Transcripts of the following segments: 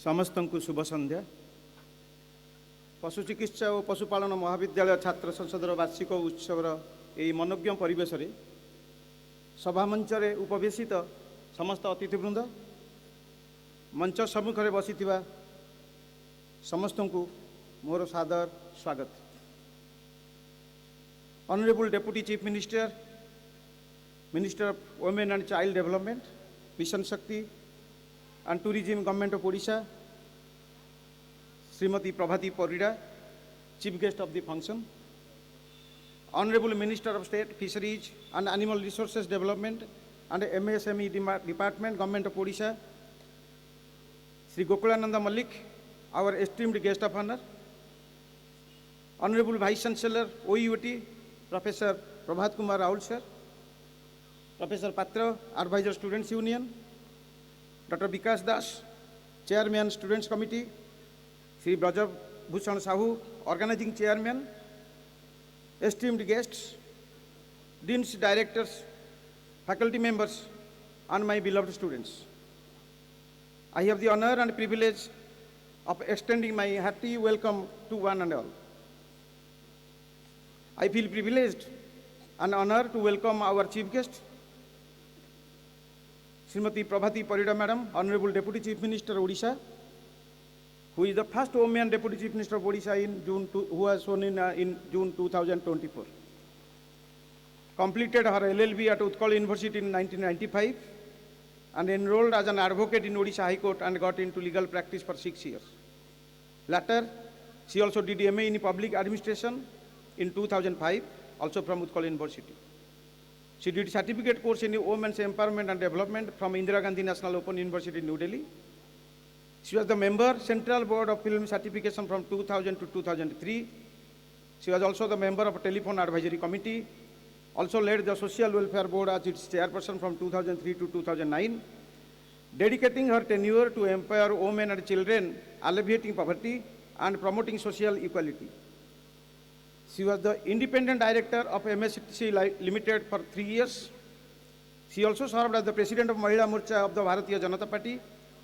समस्तंकु शुभ संध्या। पशु चिकित्सा और पशुपालन महाविद्यालय छात्र संसदर वार्षिक उत्सवर यही मनोज्ञ परिवेश रे सभामंच उपवेशित समस्त अतिथिवृंद, मंच सम्मुख में बसी समस्त को मोर सादर स्वागत। Honourable deputy chief minister, minister of women and child development, mission Shakti and tourism, government of Odisha, Shrimati Prabhati Parida, chief guest of the function, honourable minister of state fisheries and animal resources development and MSME department, government of Odisha, Shri Gokulananda Mallick, our esteemed guest of honor, Honorable Vice Chancellor OUT, Professor Prabhat Kumar Raul sir, Professor Patra, Advisor Students Union, Dr. Vikas Das, Chairman Students Committee, Sri Braja Bhushan Sahu, Organizing Chairman, esteemed guests, Deans, Directors, faculty members, and my beloved students. I have the honor and privilege of extending my hearty welcome to one and all. I feel privileged and honored to welcome our chief guest, Srimati Prabhati Parida Madam, Honorable Deputy Chief Minister Odisha, who is the first woman Deputy Chief Minister of Odisha who was sworn in June 2024. Completed her LLB at Utkal University in 1995 and enrolled as an advocate in Odisha High Court and got into legal practice for 6 years. Later, she also did MA in Public Administration in 2005, also from Utkal University. She did certificate course in Women's Empowerment and Development from Indira Gandhi National Open University, New Delhi. She was the member Central Board of Film Certification from 2000 to 2003. She was also the member of Telephone Advisory Committee. Also led the Social Welfare Board as its chairperson from 2003 to 2009, dedicating her tenure to empower women and children, alleviating poverty and promoting social equality. She was the independent director of MSCTC Limited for 3 years. She also served as the president of Mahila Morcha of the Bharatiya Janata Party,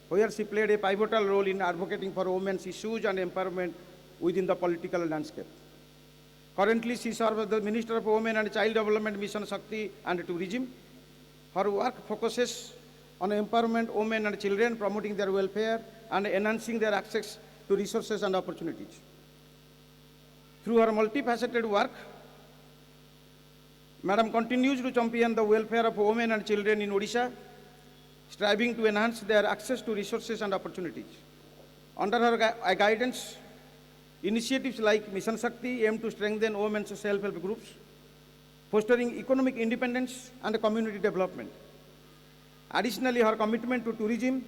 where she played a pivotal role in advocating for women's issues and empowerment within the political landscape. Currently, she serves as the Minister of Women and Child Development, Mission Shakti and Tourism. Her work focuses on empowerment of women and children, promoting their welfare and enhancing their access to resources and opportunities. Through her multifaceted work, Madam continues to champion the welfare of women and children in Odisha, striving to enhance their access to resources and opportunities. Under her guidance, initiatives like Mission Shakti aim to strengthen women's self-help groups, fostering economic independence and community development. Additionally, her commitment to tourism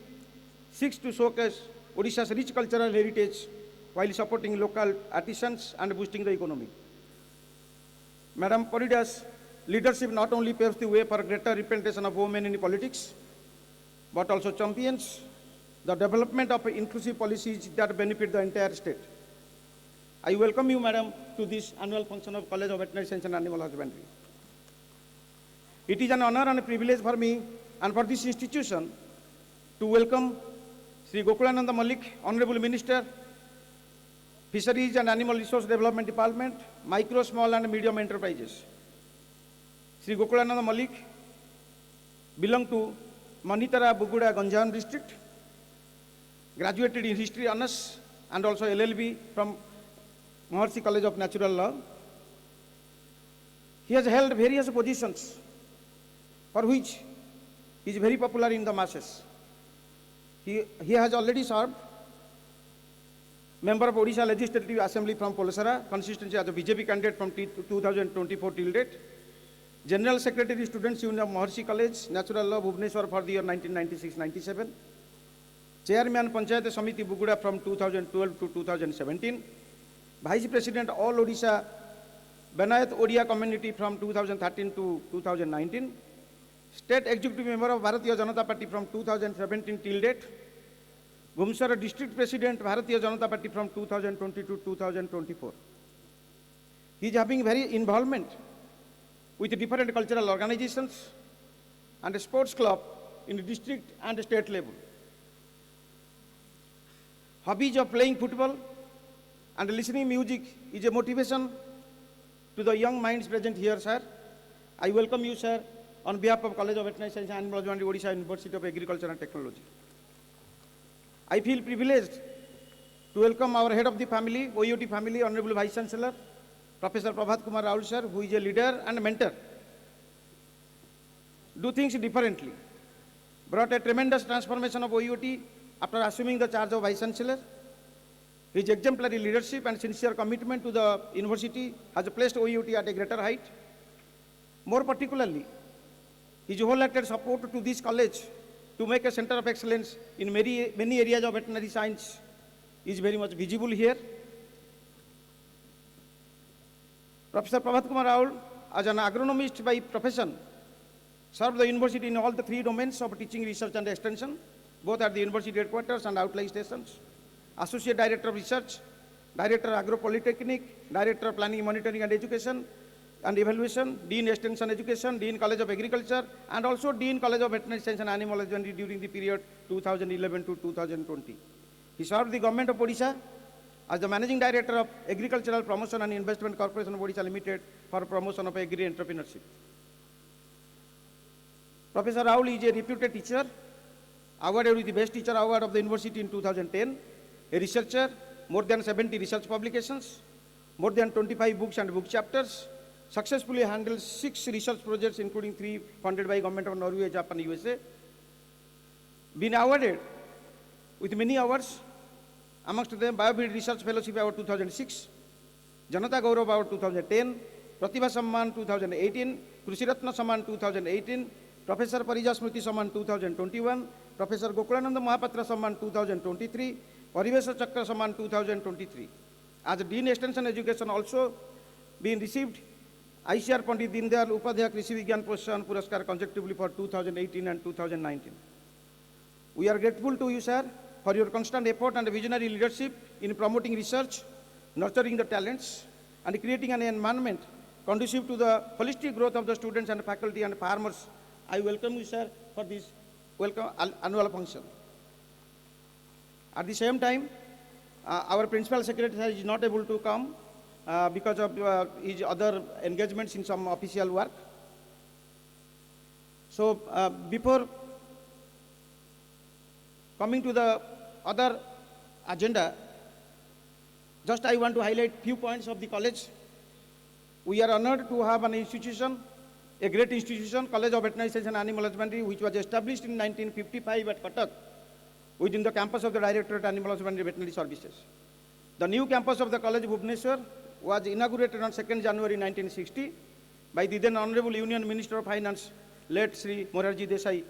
seeks to showcase Odisha's rich cultural heritage while supporting local artisans and boosting the economy. Madam Parida's leadership not only paves the way for greater representation of women in politics, but also champions the development of inclusive policies that benefit the entire state. I welcome you, Madam, to this annual function of College of Veterinary Science and Animal Husbandry. It is an honor and a privilege for me and for this institution to welcome Sri Gokulananda Malik, Honorable Minister, Fisheries and Animal Resource Development Department, Micro, Small and Medium Enterprises. Sri Gokulananda Malik belongs to Manitara Buguda Ganjam district, graduated in History Honors and also LLB from Maharshi College of Natural Law. He has held various positions for which he is very popular in the masses. He has already served member of Odisha Legislative Assembly from Polasara constituency as a BJP candidate from 2024 till date, General Secretary Students Union of Maharshi College, Natural Law, Bhubaneswar for the year 1996-97, Chairman Panchayat Samiti Buguda from 2012 to 2017, Vice President All Odisha Benayat Odia Community from 2013 to 2019, State Executive Member of Bharatiya Janata Party from 2017 till date, Bhumsara District President Bharatiya Janata Party from 2020 to 2024. He is having very involvement with different cultural organizations and a sports club in the district and state level. hobbies of playing football and listening music is a motivation to the young minds present here, sir. I welcome you, sir, on behalf of College of Veterinary Science and Animal Husbandry, Odisha University of Agriculture and Technology. I feel privileged to welcome our head of the family, OUT family, Honorable Vice Chancellor, Professor Prabhat Kumar Raul, sir, who is a leader and a mentor. Do things differently. Brought a tremendous transformation of OUT after assuming the charge of Vice Chancellor. His exemplary leadership and sincere commitment to the university has placed OUT at a greater height. More particularly, his wholehearted support to this college to make a center of excellence in many areas of veterinary science is very much visible here. Professor Prabhat Kumar Raul, as an agronomist by profession, served the university in all the three domains of teaching, research and extension, both at the university headquarters and outlying stations. Associate Director of Research, Director Agro Polytechnic, Director of Planning, Monitoring and Education and Evaluation, Dean Extension Education, Dean College of Agriculture, and also Dean College of Veterinary Science and Animal Husbandry during the period 2011 to 2020. He served the Government of Odisha as the Managing Director of Agricultural Promotion and Investment Corporation of Odisha Limited for promotion of agri-entrepreneurship. Professor Raul is a reputed teacher, awarded with the Best Teacher Award of the University in 2010, a researcher, more than 70 research publications, more than 25 books and book chapters, successfully handled 6 research projects, including 3 funded by Government of Norway, Japan, USA. Been awarded with many awards, amongst them Biofeed Research Fellowship Award 2006, Janata Gaurav Award 2010, Pratibha Samman 2018, Krishi Ratna Samman 2018, Professor Parija Smriti Samman 2021, Professor Gokulananda Mahapatra Samman 2023, Parivesha Chakra Samman 2023. As a Dean Extension Education also been received ICR Pandit Deendayal Upadhyaya Krishi Vigyan Proshan Puraskar consecutively for 2018 and 2019. We are grateful to you, sir, for your constant effort and visionary leadership in promoting research, nurturing the talents, and creating an environment conducive to the holistic growth of the students and faculty and farmers. I welcome you, sir, for this annual function. At the same time, our Principal Secretary is not able to come because of his other engagements in some official work. So before coming to the other agenda, just I want to highlight few points of the college. We are honored to have an institution, a great institution, College of Veterinary Science and Animal Husbandry, which was established in 1955 at Cuttack within the campus of the Directorate Animal Husbandry Veterinary Services. The new campus of the College Bhubaneswar was inaugurated on 2nd January 1960 by the then Honorable Union Minister of Finance, late Sri Morarji Desai.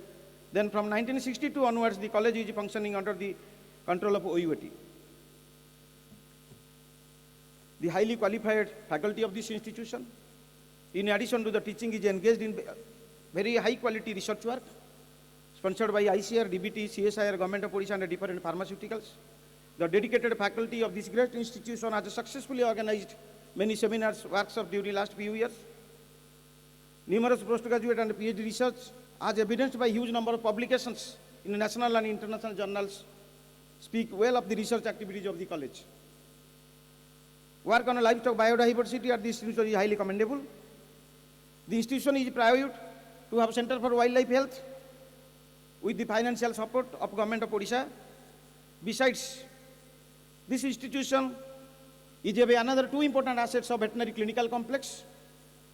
Then from 1962 onwards, the college is functioning under the control of OUT. The highly qualified faculty of this institution, in addition to the teaching, is engaged in very high quality research work, sponsored by ICR, DBT, CSIR, Government of Odisha and different pharmaceuticals. The dedicated faculty of this great institution has successfully organized many seminars, workshops during the last few years. Numerous postgraduate and PhD research, as evidenced by huge number of publications in national and international journals, speak well of the research activities of the college. Work on livestock biodiversity at this institution is highly commendable. The institution is proud to have Center for Wildlife Health with the financial support of Government of Odisha. Besides, this institution is another 2 important assets of veterinary clinical complex,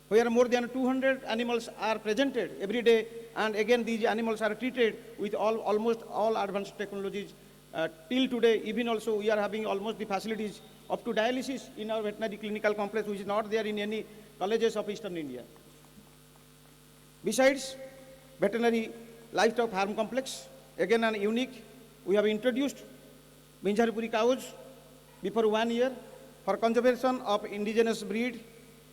where more than 200 animals are presented every day, and again these animals are treated with almost all advanced technologies. Till today, even also we are having almost the facilities up to dialysis in our veterinary clinical complex, which is not there in any colleges of Eastern India. Besides, veterinary livestock farm complex, again an unique, we have introduced Binjaripuri cows before 1 year for conservation of indigenous breed.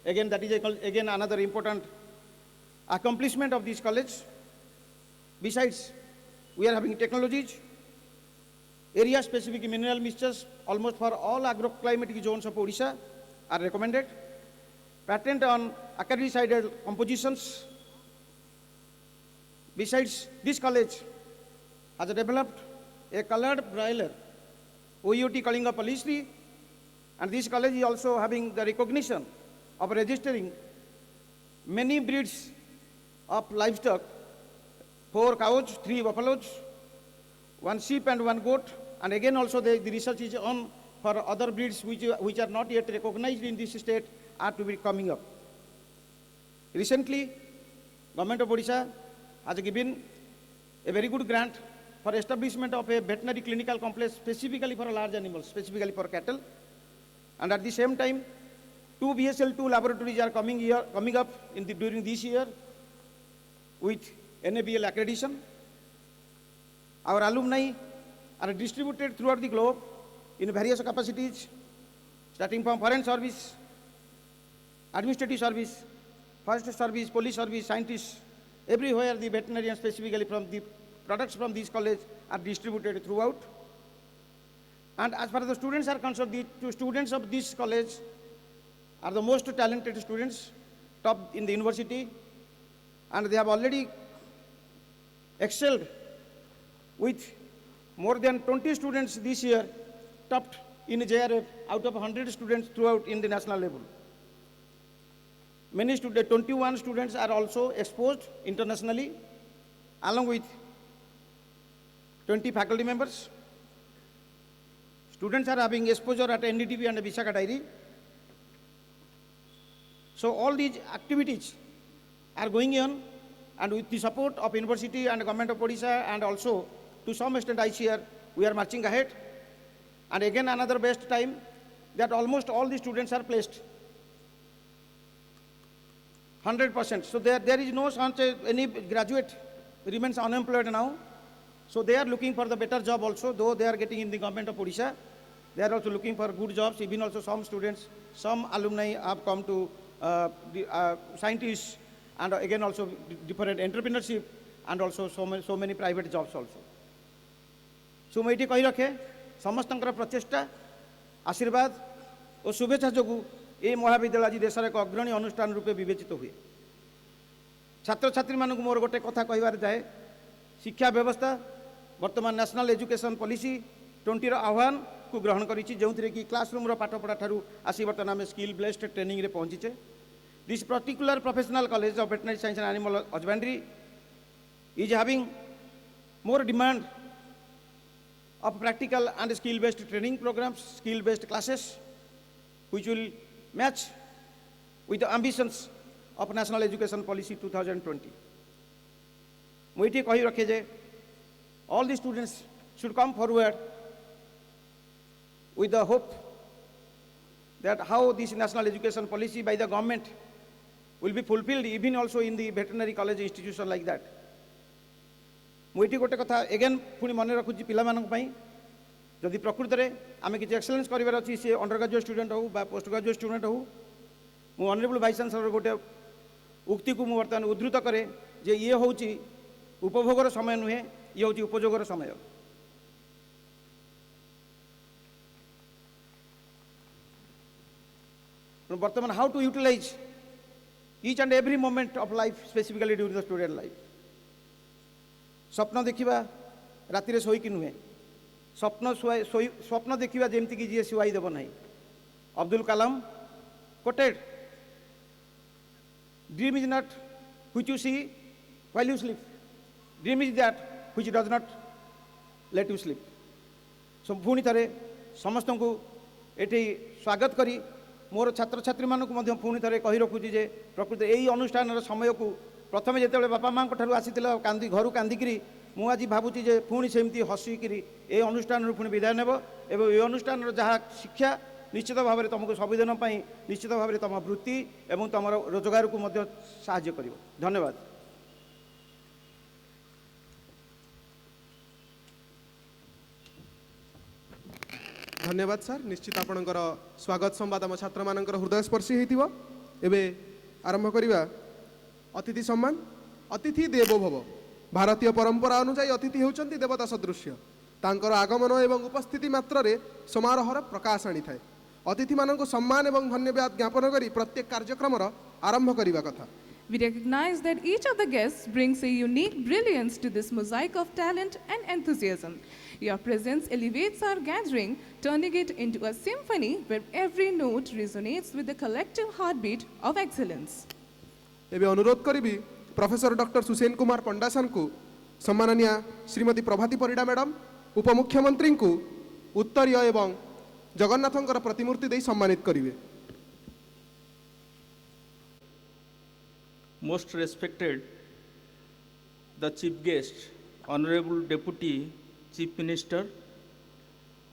Again, that is again another important accomplishment of this college. Besides, we are having technologies, area-specific mineral mixtures almost for all agroclimatic zones of Odisha are recommended. Patent on acaricides compositions. Besides, this college has developed a colored broiler OEOT Kalinga Palishri, and this college is also having the recognition of registering many breeds of livestock, 4 cows, 3 buffaloes, 1 sheep and 1 goat, and again also the research is on for other breeds which are not yet recognized in this state are to be coming up. Recently, Government of Odisha has given a very good grant for establishment of a veterinary clinical complex specifically for large animals, specifically for cattle. And at the same time, 2 BSL-2 laboratories are coming up during this year with NABL accreditation. Our alumni are distributed throughout the globe in various capacities, starting from foreign service, administrative service, forest service, police service, scientists, everywhere the veterinarians specifically from the products from this college are distributed throughout. And as far as the students are concerned, the 2 students of this college are the most talented students, top in the university, and they have already excelled with more than 20 students this year, topped in JRF out of 100 students throughout in the national level. Many students, 21 students are also exposed internationally, along with 20 faculty members. Students are having exposure at NDTV and Visakhapatnam Dairy. So all these activities are going on, and with the support of University and Government of Odisha, and also to some extent ICR, we are marching ahead. And again another best time that almost all the students are placed 100%. So there is no chance any graduate remains unemployed now. So they are looking for the better job also, though they are getting in the Government of Odisha. They are also looking for good jobs. Even also some students, some alumni have come to scientists, and again also different entrepreneurship, and also so many private jobs also. So मैं ये कही रखे समस्तंकर प्रचेष्टा आशीर्वाद और शुभेच्छा जोगु ये महाविद्यालय आज देशर एक अग्रणी अनुष्ठान रूपे विवेचित हुए। छात्र छात्री मानक मोर गोटे कथा कहबार जाए, शिक्षा व्यवस्था वर्तमान नेशनल एजुकेशन पॉलिसी 20 आह्वान को ग्रहण करिछि, जोंथिरे कि क्लासरूम रो पाठपढ़ा ठारू आसी वर्तमान आम स्किल बेस्ड ट्रेनिंग रे पहुंचीचे। This particular professional college of veterinary science and animal husbandry is having more demand of practical and skill based training programs, skill based classes, which will match with the ambitions of National Education Policy 2020. We take all the students should come forward with the hope that how this National Education Policy by the government will be fulfilled even also in the veterinary college institution like that. मुझे गोटे कथा eigen पुणी मन रखुच्छी पाई जदि प्रकृत में आम किसी एक्सलेंस करार अच्छी सी अंडर ग्रेजुएट स्टूडेंट हो पोस्ट ग्रेजुएट स्टूडेंट हो मु ऑनरेबल वाइस चांसलर गोटे उक्ति को बर्तमान उद्धृत करे जे ये हूँ उपभोगर समय नुहे ये हूँ उपयोगर समय। बर्तमान how to utilise each and every moment of life specifically during the student life. स्वप्न देखा राति शोक नुहे स्वप्न देखा जमती कि जी शुआई देव ना। Abdul Kalam quoted dream is not which you see while you sleep, dream is that which does not let you sleep. So पुणी थे समस्त को ये स्वागत करी मोर छात्र छात्री मानक पुणी थे कही रखुची जे प्रकृत यही अनुष्ठान समय को प्रथम जो बापा माँ आसी कांदी घर कांदिकी मु आज भावुची जे पुणी सेमती हसिकी ये अनुष्ठान पुणी विदाय नेब एवं ये अनुष्ठान जहाँ शिक्षा निश्चित भाव में तुमको सबुदिन निश्चित भाव में तुम वृत्ति एवं तुम रोजगार को साहाय्य कर। धन्यवाद। धन्यवाद सर। निश्चित आपणकर स्वागत संवाद आम छात्र मान हृदयस्पर्शी होइतिबो। एबे आरंभ करिबा अतिथि सम्मान। अतिथि देवो भव। भारतीय परंपरा अनुसार अतिथि होउचंती देवता सदृश्य। तांकर आगमन एवं उपस्थिति मात्र रे समारोहर प्रकाश आनी थाए। अतिथि मानक सम्मान एवं धन्यवाद ज्ञापन करी प्रत्येक कार्यक्रम आरंभ करिबा कथा। We recognize that each of the guests brings a unique brilliance to this mosaic of talent and enthusiasm. Your presence elevates our gathering, turning it into a symphony where every note resonates with the collective heartbeat of excellence. ଏବେ ଅନୁରୋଧ କରିବି professor doctor Susen Kumar Panda ସାର୍ଙ୍କୁ ସମ୍ମାନନୀୟ Shrimati Prabhati Parida madam ଉପମୁଖ୍ୟମନ୍ତ୍ରୀଙ୍କୁ ଉତ୍ତରୀୟ ଏବଂ ଜଗନ୍ନାଥଙ୍କର ପ୍ରତିମୂର୍ତ୍ତି ଦେଇ ସମ୍ମାନିତ କରିବେ। Most respected, the Chief Guest, Honorable Deputy Chief Minister,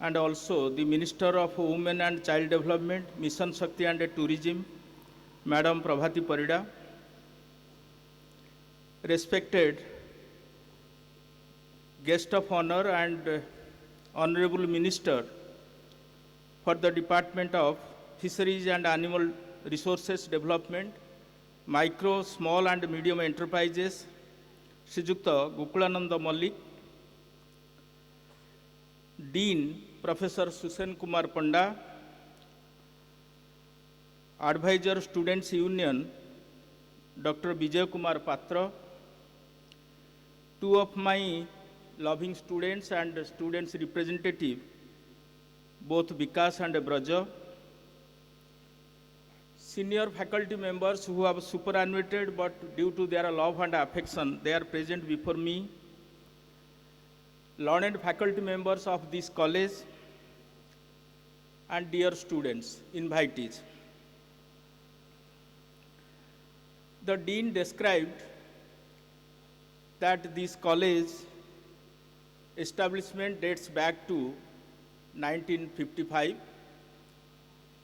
and also the Minister of Women and Child Development, Mission Shakti and Tourism, Madam Prabhati Parida, respected Guest of Honor and Honorable Minister for the Department of Fisheries and Animal Resources Development, Micro, Small and Medium Enterprises, Shrijukta Gokulananda Mallik, Dean Professor Susen Kumar Panda, Advisor Students Union, Dr. Vijay Kumar Patra, two of my loving students and students representative, both Vikas and Braja, senior faculty members who have superannuated but due to their love and affection, they are present before me, learned faculty members of this college, and dear students, invitees. The Dean described that this college establishment dates back to 1955.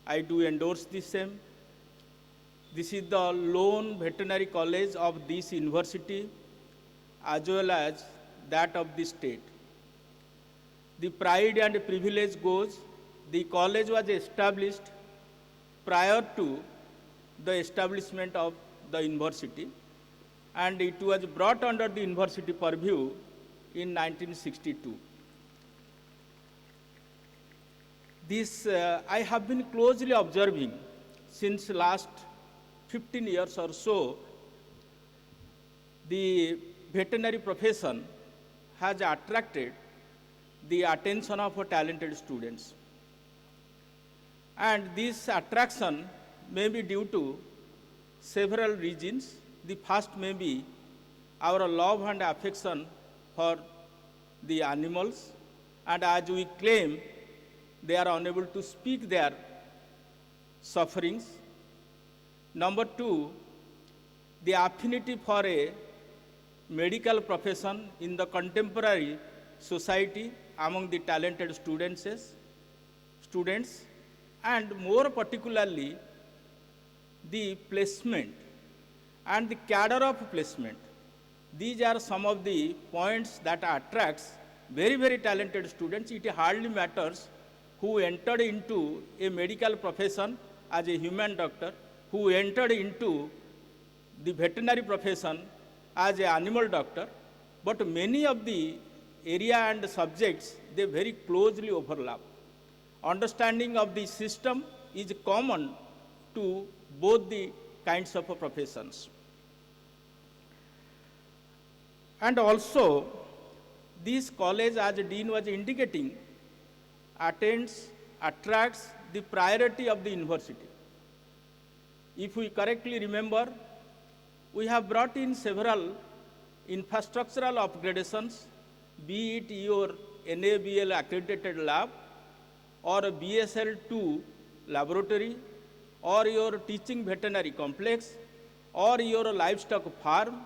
I do endorse the same. This is the lone veterinary college of this university as well as that of the state. The pride and privilege goes, the college was established prior to the establishment of the university, and it was brought under the university purview in 1962. This I have been closely observing since last 15 years or so. The veterinary profession has attracted the attention of talented students. And this attraction may be due to several reasons. The first may be our love and affection for the animals, and as we claim, they are unable to speak their sufferings. Number two, the affinity for a medical profession in the contemporary society among the talented students, and more particularly, the placement and the cadre of placement. These are some of the points that attracts very, very talented students. It hardly matters who entered into a medical profession as a human doctor, who entered into the veterinary profession as an animal doctor, but many of the area and subjects, they very closely overlap. Understanding of the system is common to both the kinds of professions. And also, this college, as Dean was indicating, attracts the priority of the university. If we correctly remember, we have brought in several infrastructural upgradations, be it your NABL accredited lab, or a BSL2 laboratory, or your teaching veterinary complex, or your livestock farm,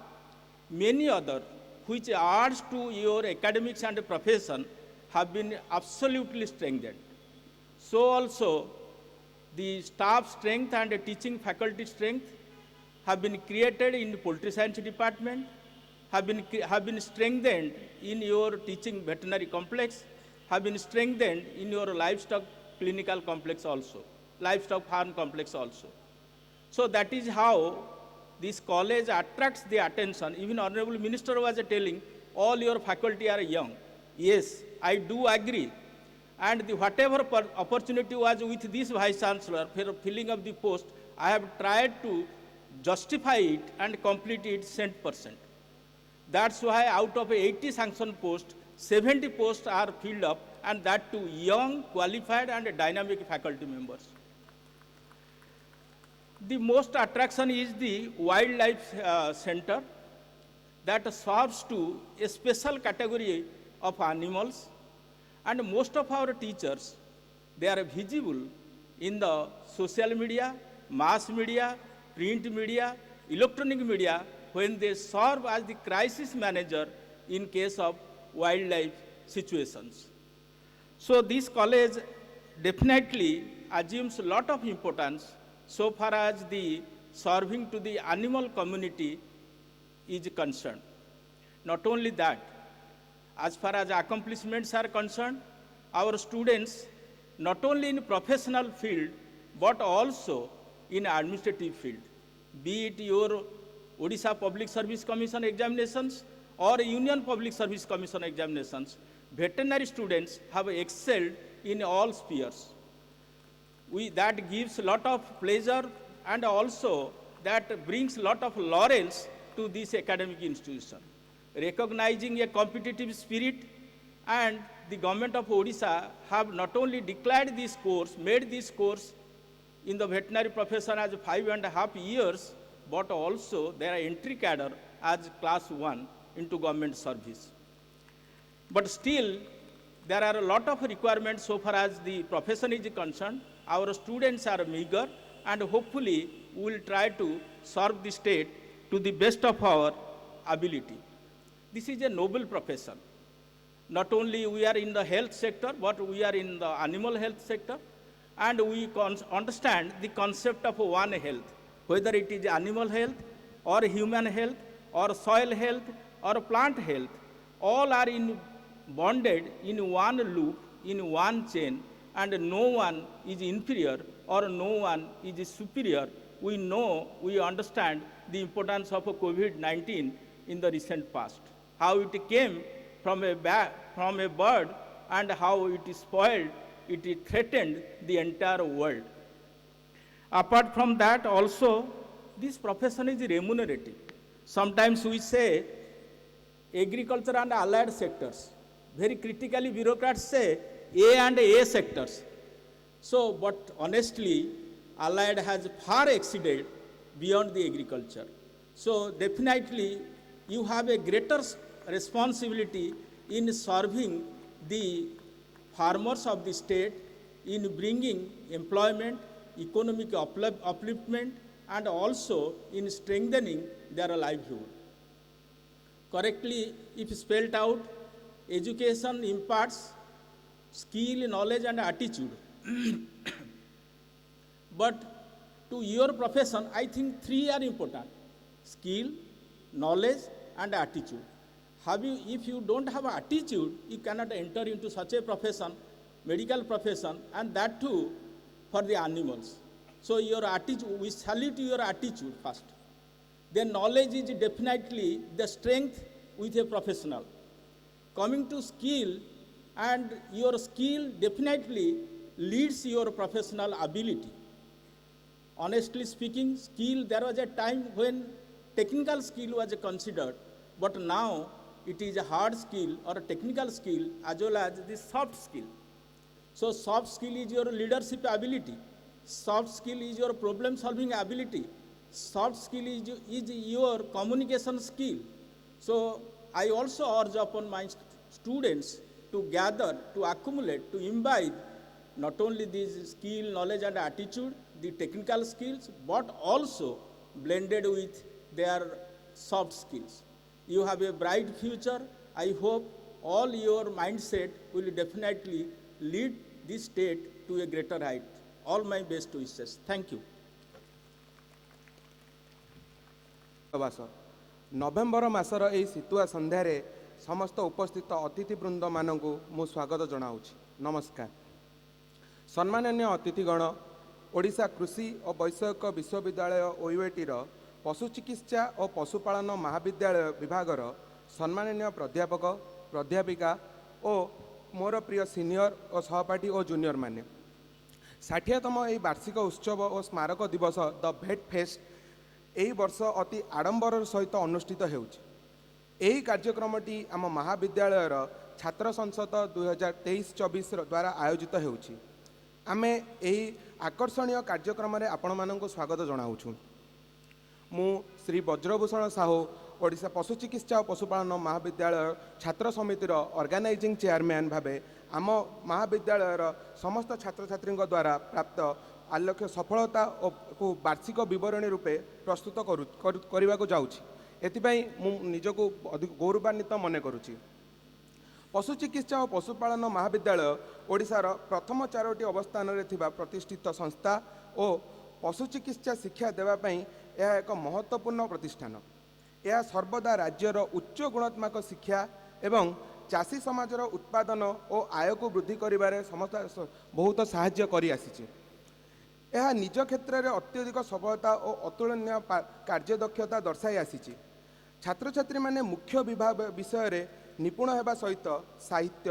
many other, which adds to your academics and profession, have been absolutely strengthened. So also, the staff strength and the teaching faculty strength have been created in the poultry science department, have been strengthened in your teaching veterinary complex, have been strengthened in your livestock clinical complex also, livestock farm complex also. So that is how this college attracts the attention. Even Honorable Minister was telling, all your faculty are young. Yes, I do agree. And whatever opportunity was with this Vice Chancellor for filling of the post, I have tried to justify it and complete it 100%. That's why out of 80 sanction posts, 70 posts are filled up, and that too young, qualified, and dynamic faculty members. The most attraction is the wildlife center that serves to a special category of animals, and most of our teachers, they are visible in the social media, mass media, print media, electronic media, when they serve as the crisis manager in case of wildlife situations. So this college definitely assumes a lot of importance so far as the serving to the animal community is concerned. Not only that, as far as accomplishments are concerned, our students, not only in professional field, but also in administrative field, be it your Odisha Public Service Commission examinations or Union Public Service Commission examinations, veterinary students have excelled in all spheres. That gives a lot of pleasure, and also that brings a lot of laurels to this academic institution. Recognizing a competitive spirit, and the government of Odisha have not only declared this course, made this course in the veterinary profession as 5.5 years, but also their entry cadre as class 1 into government service. But still, there are a lot of requirements so far as the profession is concerned. Our students are meager, and hopefully we will try to serve the state to the best of our ability. This is a noble profession. Not only we are in the health sector, but we are in the animal health sector, and we understand the concept of one health, whether it is animal health or human health or soil health or plant health, all are bonded in one loop, in one chain, and no one is inferior or no one is superior. We know, we understand the importance of COVID-19 in the recent past, how it came from a bird and how it spoiled, it threatened the entire world. Apart from that also, this profession is remunerative. Sometimes we say agriculture and allied sectors. Very critically, bureaucrats say A and A sectors. So, but honestly, allied has far exceeded beyond the agriculture. So, definitely, you have a greater responsibility in serving the farmers of the state, in bringing employment, economic upliftment, and also in strengthening their livelihood. Correctly, if spelled out, education imparts skill, knowledge, and attitude. But to your profession, I think three are important: skill, knowledge, and attitude. If you don't have attitude, you cannot enter into such a profession, medical profession, and that too for the animals. So your attitude, we salute your attitude first. Then knowledge is definitely the strength with a professional. Coming to skill, and your skill definitely leads your professional ability. Honestly speaking, skill, there was a time when technical skill was considered, but now it is a hard skill or a technical skill as well as the soft skill. So soft skill is your leadership ability. Soft skill is your problem solving ability. Soft skill is your communication skill. So I also urge upon my students to gather, to accumulate, to imbibe not only this skill, knowledge, and attitude, the technical skills, but also blended with their soft skills. You have a bright future. I hope all your mindset will definitely lead this state to a greater height. All my best wishes. Thank you. नवेम्बर मासर यही शीतुआ संध्यार समस्त उपस्थित अतिथिवृंद मानू मु स्वागत जनाऊँगी। नमस्कार। सम्माननीय अतिथिगण, ओडिशा कृषि और वैषयिक विश्वविद्यालय ओयूएटी पशु चिकित्सा और पशुपालन महाविद्यालय विभागर सम्माननीय प्राध्यापक प्राध्यापिका और मोर प्रिय सीनियर और सहपाठी और जूनियर मान्य 60तम यही वार्षिक उत्सव और स्मारक दिवस द भेट फेस्ट ଏହି ବର୍ଷ ଅତି ଆଡ଼ମ୍ବରର ସହିତ ଅନୁଷ୍ଠିତ ହେଉଛି। ଏହି କାର୍ଯ୍ୟକ୍ରମଟି ଆମ ମହାବିଦ୍ୟାଳୟର ଛାତ୍ର ସଂସଦ 2023-24 ଦ୍ୱାରା ଆୟୋଜିତ ହେଉଛି। ଆମେ ଏହି ଆକର୍ଷଣୀୟ କାର୍ଯ୍ୟକ୍ରମରେ ଆପଣମାନଙ୍କୁ ସ୍ୱାଗତ ଜଣାଉଛୁ। ମୁଁ ଶ୍ରୀ ବଜ୍ରଭୂଷଣ ସାହୁ ଓଡ଼ିଶା ପଶୁ ଚିକିତ୍ସା ଓ ପଶୁପାଳନ ମହାବିଦ୍ୟାଳୟ ଛାତ୍ର ସମିତିର ଅର୍ଗାନାଇଜିଂ ଚେୟାରମ୍ୟାନ୍ ଭାବେ ଆମ ମହାବିଦ୍ୟାଳୟର ସମସ୍ତ ଛାତ୍ରଛାତ୍ରୀଙ୍କ ଦ୍ୱାରା ପ୍ରାପ୍ତ ଆଲୋକ୍ୟ ସଫଳତା ଓ ବାର୍ଷିକ ବିବରଣୀ ରୂପେ ପ୍ରସ୍ତୁତ କରିବାକୁ ଯାଉଛି। ଏଥିପାଇଁ ମୁଁ ନିଜକୁ ଅଧିକ ଗୌରବାନ୍ୱିତ ମନେ କରୁଛି। ପଶୁ ଚିକିତ୍ସା ଓ ପଶୁପାଳନ ମହାବିଦ୍ୟାଳୟ ଓଡ଼ିଶାର ପ୍ରଥମ 4ଟି ଅବସ୍ଥାନରେ ଥିବା ପ୍ରତିଷ୍ଠିତ ସଂସ୍ଥା ଓ ପଶୁ ଚିକିତ୍ସା ଶିକ୍ଷା ଦେବା ପାଇଁ ଏହା ଏକ ମହତ୍ତ୍ୱପୂର୍ଣ୍ଣ ପ୍ରତିଷ୍ଠାନ। ଏହା ସର୍ବଦା ରାଜ୍ୟର ଉଚ୍ଚ ଗୁଣାତ୍ମକ ଶିକ୍ଷା ଏବଂ ଚାଷୀ ସମାଜର ଉତ୍ପାଦନ ଓ ଆୟକୁ ବୃଦ୍ଧି କରିବାରେ ବହୁତ ସାହାଯ୍ୟ କରିଆସିଛି। ଏହା ନିଜ କ୍ଷେତ୍ରରେ ଅତ୍ୟଧିକ ସଫଳତା ଓ ଅତୁଳନୀୟ କାର୍ଯ୍ୟଦକ୍ଷତା ଦର୍ଶାଇ ଆସିଛି। ଛାତ୍ରଛାତ୍ରୀମାନେ ମୁଖ୍ୟ ବିଷୟରେ ନିପୁଣ ହେବା ସହିତ ସାହିତ୍ୟ,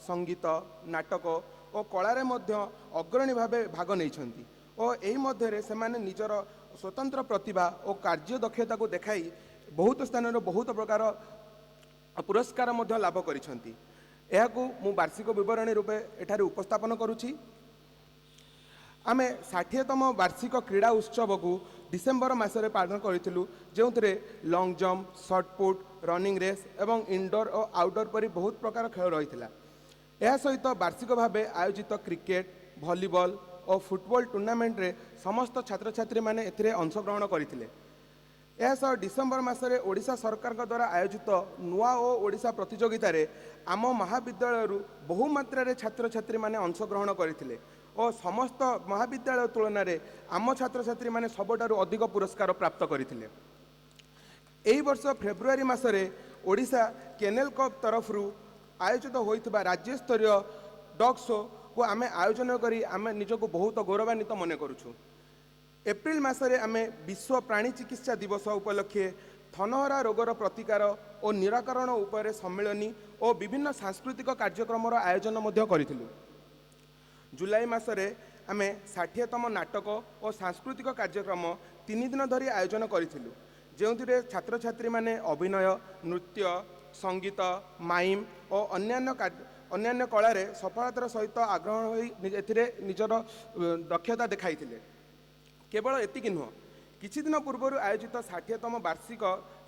ସଙ୍ଗୀତ, ନାଟକ ଓ କଳାରେ ମଧ୍ୟ ଅଗ୍ରଣୀ ଭାବେ ଭାଗ ନେଇଛନ୍ତି ଓ ଏହି ମଧ୍ୟରେ ସେମାନେ ନିଜର ସ୍ୱତନ୍ତ୍ର ପ୍ରତିଭା ଓ କାର୍ଯ୍ୟଦକ୍ଷତାକୁ ଦେଖାଇ ବହୁତ ସ୍ଥାନରେ ବହୁତ ପ୍ରକାର ପୁରସ୍କାର ମଧ୍ୟ ଲାଭ କରିଛନ୍ତି। ଏହାକୁ ମୁଁ ବାର୍ଷିକ ବିବରଣୀ ରୂପେ ଏଠାରେ ଉପସ୍ଥାପନ କରୁଛି। ଆମେ 60ତମ ବାର୍ଷିକ କ୍ରୀଡ଼ା ଉତ୍ସବକୁ ଡିସେମ୍ବର ମାସରେ ପାଳନ କରିଥିଲୁ, ଯେଉଁଥିରେ ଲଙ୍ଗ୍ ଜମ୍ପ, ସର୍ଟପୁଟ୍, ରନିଂ ରେସ୍ ଏବଂ ଇନଡୋର୍ ଓ ଆଉଟଡୋର୍ ପରି ବହୁତ ପ୍ରକାର ଖେଳ ରହିଥିଲା। ଏହା ସହିତ ବାର୍ଷିକ ଭାବେ ଆୟୋଜିତ କ୍ରିକେଟ୍, ଭଲିବଲ୍ ଓ ଫୁଟବଲ୍ ଟୁର୍ଣ୍ଣାମେଣ୍ଟରେ ସମସ୍ତ ଛାତ୍ରଛାତ୍ରୀମାନେ ଏଥିରେ ଅଂଶଗ୍ରହଣ କରିଥିଲେ। ଏହାସହ ଡିସେମ୍ବର ମାସରେ ଓଡ଼ିଶା ସରକାରଙ୍କ ଦ୍ୱାରା ଆୟୋଜିତ ନୂଆ ଓ ଓଡ଼ିଶା ପ୍ରତିଯୋଗିତାରେ ଆମ ମହାବିଦ୍ୟାଳୟରୁ ବହୁ ମାତ୍ରାରେ ଛାତ୍ରଛାତ୍ରୀମାନେ ଅଂଶଗ୍ରହଣ କରିଥିଲେ ଓ ସମସ୍ତ ମହାବିଦ୍ୟାଳୟ ତୁଳନାରେ ଆମ ଛାତ୍ରଛାତ୍ରୀମାନେ ସବୁଠାରୁ ଅଧିକ ପୁରସ୍କାର ପ୍ରାପ୍ତ କରିଥିଲେ। ଏହି ବର୍ଷ ଫେବୃଆରୀ ମାସରେ ଓଡ଼ିଶା କେନେଲ୍ କପ୍ ତରଫରୁ ଆୟୋଜିତ ହୋଇଥିବା ରାଜ୍ୟସ୍ତରୀୟ ଡଗ୍ ଶୋକୁ ଆମେ ଆୟୋଜନ କରି ଆମେ ନିଜକୁ ବହୁତ ଗୌରବାନ୍ୱିତ ମନେ କରୁଛୁ। ଏପ୍ରିଲ ମାସରେ ଆମେ ବିଶ୍ୱ ପ୍ରାଣୀ ଚିକିତ୍ସା ଦିବସ ଉପଲକ୍ଷେ ଥନହରା ରୋଗର ପ୍ରତିକାର ଓ ନିରାକରଣ ଉପରେ ସମ୍ମିଳନୀ ଓ ବିଭିନ୍ନ ସାଂସ୍କୃତିକ କାର୍ଯ୍ୟକ୍ରମର ଆୟୋଜନ ମଧ୍ୟ କରିଥିଲୁ। ଜୁଲାଇ ମାସରେ ଆମେ 60ତମ ନାଟକ ଓ ସାଂସ୍କୃତିକ କାର୍ଯ୍ୟକ୍ରମ 3 ଦିନ ଧରି ଆୟୋଜନ କରିଥିଲୁ, ଯେଉଁଥିରେ ଛାତ୍ରଛାତ୍ରୀମାନେ ଅଭିନୟ, ନୃତ୍ୟ, ସଙ୍ଗୀତ, ମାଇମ୍ ଓ ଅନ୍ୟାନ୍ୟ କଳାରେ ସଫଳତାର ସହିତ ଆଗ୍ରହ ହୋଇ ଏଥିରେ ନିଜର ଦକ୍ଷତା ଦେଖାଇଥିଲେ। କେବଳ ଏତିକି ନୁହଁ, କିଛି ଦିନ ପୂର୍ବରୁ ଆୟୋଜିତ 60ତମ ବାର୍ଷିକ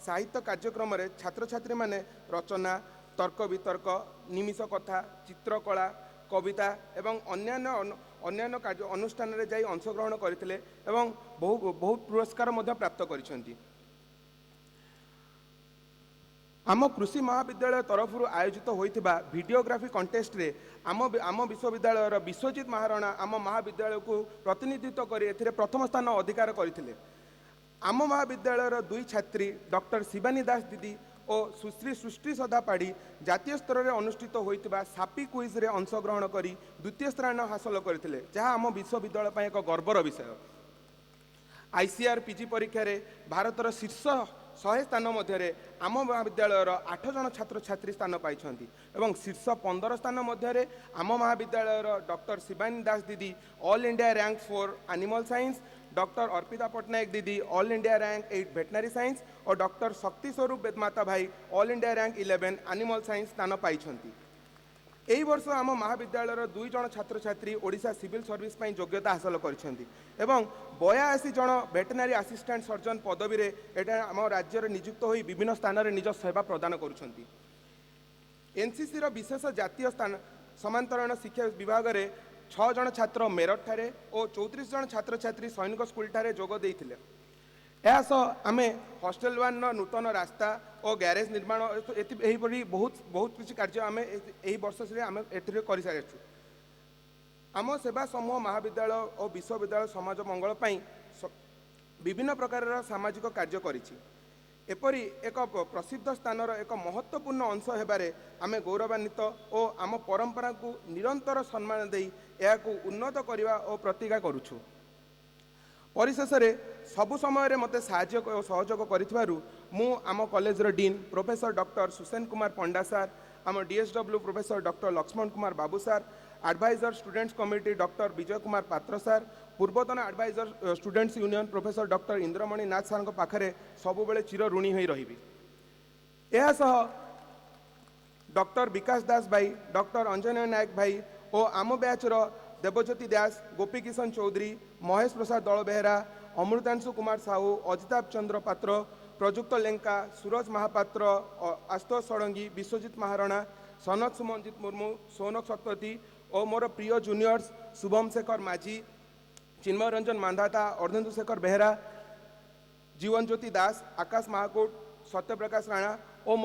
ସାହିତ୍ୟ କାର୍ଯ୍ୟକ୍ରମରେ ଛାତ୍ରଛାତ୍ରୀମାନେ ରଚନା, ତର୍କ ବିତର୍କ, ନିମିଷ କଥା, ଚିତ୍ରକଳା, କବିତା ଏବଂ ଅନ୍ୟାନ୍ୟ ଅନୁଷ୍ଠାନରେ ଯାଇ ଅଂଶଗ୍ରହଣ କରିଥିଲେ ଏବଂ ବହୁତ ପୁରସ୍କାର ମଧ୍ୟ ପ୍ରାପ୍ତ କରିଛନ୍ତି। ଆମ କୃଷି ମହାବିଦ୍ୟାଳୟ ତରଫରୁ ଆୟୋଜିତ ହୋଇଥିବା ଭିଡ଼ିଓଗ୍ରାଫି କଣ୍ଟେଷ୍ଟରେ ଆମ ବିଶ୍ୱବିଦ୍ୟାଳୟର ବିଶ୍ୱଜିତ ମହାରଣା ଆମ ମହାବିଦ୍ୟାଳୟକୁ ପ୍ରତିନିଧିତ୍ୱ କରି ଏଥିରେ ପ୍ରଥମ ସ୍ଥାନ ଅଧିକାର କରିଥିଲେ। ଆମ ମହାବିଦ୍ୟାଳୟର 2 ଛାତ୍ରୀ ଡକ୍ଟର ଶିବାନୀ ଦାସ ଦିଦି ଓ ସୁଶ୍ରୀ ସୃଷ୍ଟି ସଦା ପାଢ଼ୀ ଜାତୀୟ ସ୍ତରରେ ଅନୁଷ୍ଠିତ ହୋଇଥିବା ସାପି କୁଇଜ୍ରେ ଅଂଶଗ୍ରହଣ କରି 2ୟ ସ୍ଥାନ ହାସଲ କରିଥିଲେ, ଯାହା ଆମ ବିଶ୍ୱବିଦ୍ୟାଳୟ ପାଇଁ ଏକ ଗର୍ବର ବିଷୟ। ICR PG ପରୀକ୍ଷାରେ ଭାରତର ଶୀର୍ଷ 100 ସ୍ଥାନ ମଧ୍ୟରେ ଆମ ମହାବିଦ୍ୟାଳୟର 8 ଜଣ ଛାତ୍ରଛାତ୍ରୀ ସ୍ଥାନ ପାଇଛନ୍ତି ଏବଂ ଶୀର୍ଷ 15 ସ୍ଥାନ ମଧ୍ୟରେ ଆମ ମହାବିଦ୍ୟାଳୟର ଡକ୍ଟର ଶିବାନୀ ଦାସ ଦିଦି all India rank 4 animal science, doctor Arpita Pattanayak ଦିଦି all India rank 8 veterinary science ଓ ଡକ୍ଟର ଶକ୍ତି ସ୍ୱରୂପ ବେଦମାତା ଭାଇ all India rank 11 animal science ସ୍ଥାନ ପାଇଛନ୍ତି। ଏହି ବର୍ଷ ଆମ ମହାବିଦ୍ୟାଳୟର 2 ଜଣ ଛାତ୍ରଛାତ୍ରୀ ଓଡ଼ିଶା ସିଭିଲ୍ ସର୍ଭିସ ପାଇଁ ଯୋଗ୍ୟତା ହାସଲ କରିଛନ୍ତି ଏବଂ 82 ଜଣ ଭେଟେନାରୀ ଆସିଷ୍ଟାଣ୍ଟ ସର୍ଜନ ପଦବୀରେ ଏଟା ଆମ ରାଜ୍ୟରେ ନିଯୁକ୍ତ ହୋଇ ବିଭିନ୍ନ ସ୍ଥାନରେ ନିଜ ସେବା ପ୍ରଦାନ କରୁଛନ୍ତି। NCCର ବିଶେଷ ଜାତୀୟ ସମାନ୍ତରଣ ଶିକ୍ଷା ବିଭାଗରେ 6 ଜଣ ଛାତ୍ର ମେରଠଠାରେ ଓ 34 ଜଣ ଛାତ୍ରଛାତ୍ରୀ ସୈନିକ ସ୍କୁଲଠାରେ ଯୋଗ ଦେଇଥିଲେ। ଏହାସହ ଆମେ ହଷ୍ଟେଲ 1ର ନୂତନ ରାସ୍ତା ଓ ଗ୍ୟାରେଜ ନିର୍ମାଣ ଏହିପରି ବହୁତ କିଛି କାର୍ଯ୍ୟ ଆମେ ଏହି ବର୍ଷରେ ଆମେ ଏଥିରେ କରିସାରିଛୁ। ଆମ ସେବା ସମୂହ ମହାବିଦ୍ୟାଳୟ ଓ ବିଶ୍ୱବିଦ୍ୟାଳୟ ସମାଜ ମଙ୍ଗଳ ପାଇଁ ବିଭିନ୍ନ ପ୍ରକାରର ସାମାଜିକ କାର୍ଯ୍ୟ କରିଛି। ଏପରି ଏକ ପ୍ରସିଦ୍ଧ ସ୍ଥାନର ଏକ ମହତ୍ତ୍ୱପୂର୍ଣ୍ଣ ଅଂଶ ହେବାରେ ଆମେ ଗୌରବାନ୍ୱିତ ଓ ଆମ ପରମ୍ପରାକୁ ନିରନ୍ତର ସମ୍ମାନ ଦେଇ ଏହାକୁ ଉନ୍ନତ କରିବା ଓ ପ୍ରତିଜ୍ଞା କରୁଛୁ। ପରିଶେଷରେ ସବୁ ସମୟରେ ମୋତେ ସାହାଯ୍ୟ ଓ ସହଯୋଗ କରିଥିବାରୁ ମୁଁ ଆମ କଲେଜର dean professor doctor Susen Kumar Panda sir, आम DSW professor doctor Laxman Kumar Babu sir, adviser students committee doctor Vijay Kumar Patra sir, पूर्वतन adviser students union professor doctor Indramani Nath sir पाखरे सबुबले चिर ऋणी हो रही। डॉक्टर विकास दास भाई, डॉक्टर अंजन नायक भाई और आम बैचर देवज्योति दास, गोपी किशन चौधरी, महेश प्रसाद दल बेहरा, अमृतांशु कुमार साहू, अजिताभ चंद्र पात्र, प्रजुक्त लेंका, सूरज महापात्र, आशुतोष षडंगी, विश्वजित महाराणा, सनत सुमनजित मुर्मू, सोनक सप्तती और मोर प्रिय जूनियर्स शुभम शेखर माझी, चिन्मय रंजन मांधाता, अर्धेन्दु शेखर बेहरा, जीवन ज्योति दास, आकाश महाकूट, सत्यप्रकाश राणा और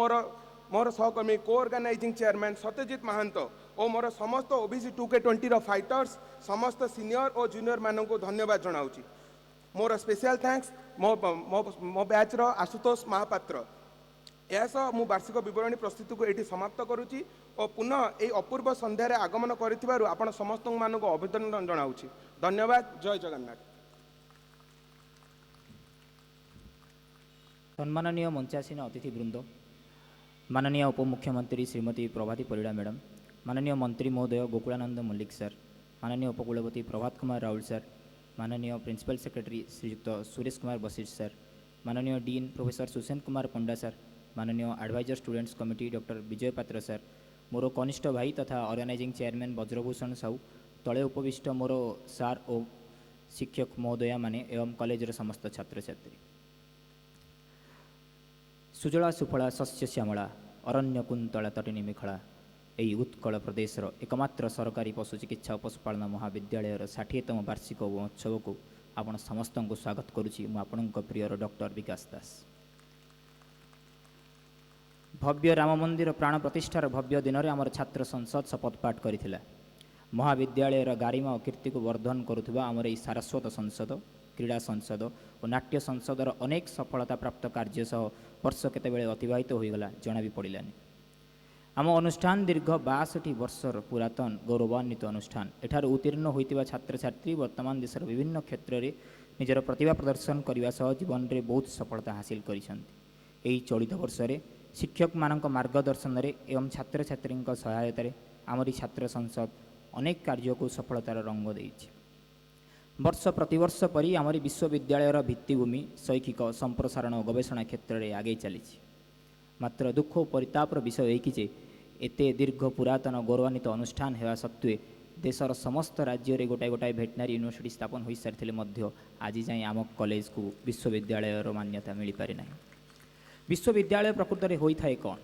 मोर सहकर्मी को ऑर्गेनाइजिंग चेयरमैन सत्यजित महांत और मोर समस्त ओबीसी 2K20 फाइटर्स समस्त सीनियर और जूनियर मानक धन्यवाद जनाऊँगी। मोर स्पेशल थैंक्स मो बैचर आशुतोष महापात्र। यह मु वार्षिक विवरणी प्रस्तुति को ये समाप्त करुच्ची और पुनः ये अपूर्व संध्यार आगमन कर आपण समस्त मानक अभिनंदन जनाऊँगी। धन्यवाद। जय जगन्नाथ। सम्माननीय मंचासीन अतिथिवृंद, माननीय उपमुख्यमंत्री श्रीमती प्रभाती परिड़ा मैडम, माननीय मंत्री महोदय गोकुलानंद मल्लिक सर, माननीय उपकुलपति प्रभात कुमार राउल सर, माननीय principal secretary Shriyukta Suresh Kumar Vashishtha sir, माननीय dean professor Susen Kumar Panda sir, माननीय adviser students committee doctor Vijay Patra sir, मोर कनिष्ठ भाई तथा ऑर्गेनाइजिंग चेयरमैन वज्रभूषण साहू, तले उपविष्ट मोर सार और शिक्षक महोदया माने एवं कॉलेजर समस्त छात्र छात्री, सुजला सुफला शस्य श्यामला अरण्य कुंतला तटिनी मिखला यही उत्कल प्रदेशर एकमात्र सरकारी पशु चिकित्सा पशुपालन महाविद्यालय 60तम वार्षिक महोत्सव को आपण समस्त को स्वागत करुच्ची। आपण प्रियर डॉक्टर विकास दास। भव्य राम मंदिर प्राण प्रतिष्ठार भव्य दिन में आमर छात्र संसद शपथ पाठ करथिला। महाविद्यालय गारिमा और कीर्ति को वर्धन करुवा आमर यही सारस्वत संसद, क्रीड़ा संसद और नाट्य संसदर अनेक सफलता प्राप्त कार्य सह वर्ष केतेबेले अतिबाहित होईगला जना भी पड़ानी। आम अनुष्ठान दीर्घ 62 वर्षर पुरातन गौरवान्वित अनुष्ठान। एठार उत्तीर्ण होइतिबा छात्र छात्री वर्तमान देशर विभिन्न क्षेत्र में निजर प्रतिभा प्रदर्शन करने सह जीवन में बहुत सफलता हासिल करिसेंति। एही चलित वर्ष में शिक्षक मानक मार्गदर्शन एवं छात्र छात्री सहायतार आमरी छात्र संसद अनेक कार्य को सफलतार रंग देइछि। वर्ष प्रतिवर्ष परी आमरी विश्वविद्यालयर भित्तिभूमि शैक्षिक संप्रसारण और गवेषणा क्षेत्र में आगे चली। मात्र दुख और परितापर विषय यही जे एते दीर्घ पुरातन गौरवान्वित अनुष्ठान होगा सत्वे देशर समस्त राज्य में गोटाए गोटाए भेटनारी यूनिवर्सिटी स्थापन हो सारी आज जाए आम कॉलेज को विश्वविद्यालय मान्यता मिल पारि ना। विश्वविद्यालय प्रकृत में होता है कौन?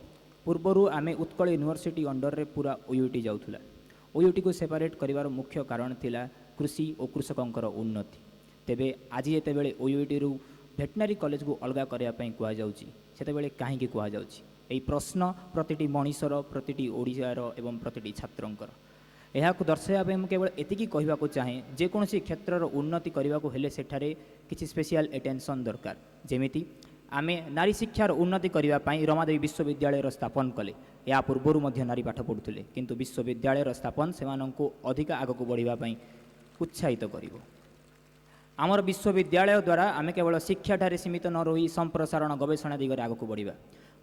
पूर्वर आमे उत्कल यूनिवर्सिटी अंडर रे पूरा ओयूटी जाऊला। ओयूटी को सेपरेट करिवार मुख्य कारण थिला कृषि और कृषकंकर उन्नति। तेबे आज जेतेबेले ओयूटी रु भेटनारी कॉलेज को अलग करने कहुच्छी सेतेबेले काहेकि कहुच्छी? यही प्रश्न प्रतिटी मनीषर प्रतिटी ओडिशार एवं प्रतिटी छात्रंकर। यह दर्शाइवाई मुझे केवल एतिकी कहवाक चाहे जेकोसी क्षेत्रर उन्नति करने को हेले सेठारे किसी स्पेशल एटेंशन दरकार। जेमिति आमे नारी शिक्षार उन्नति करने रमादेवी विश्वविद्यालय स्थापन कले। या पूर्वर नारी पाठ पढ़ुले किंतु विश्वविद्यालय स्थापन से अधिक आगक बढ़ापी उत्साहित करिवो। आमर विश्वविद्यालय द्वारा आमे केवल शिक्षा ठारे सीमित न रही संप्रसारण गवेषणा दिगरे आगक बढ़िबा।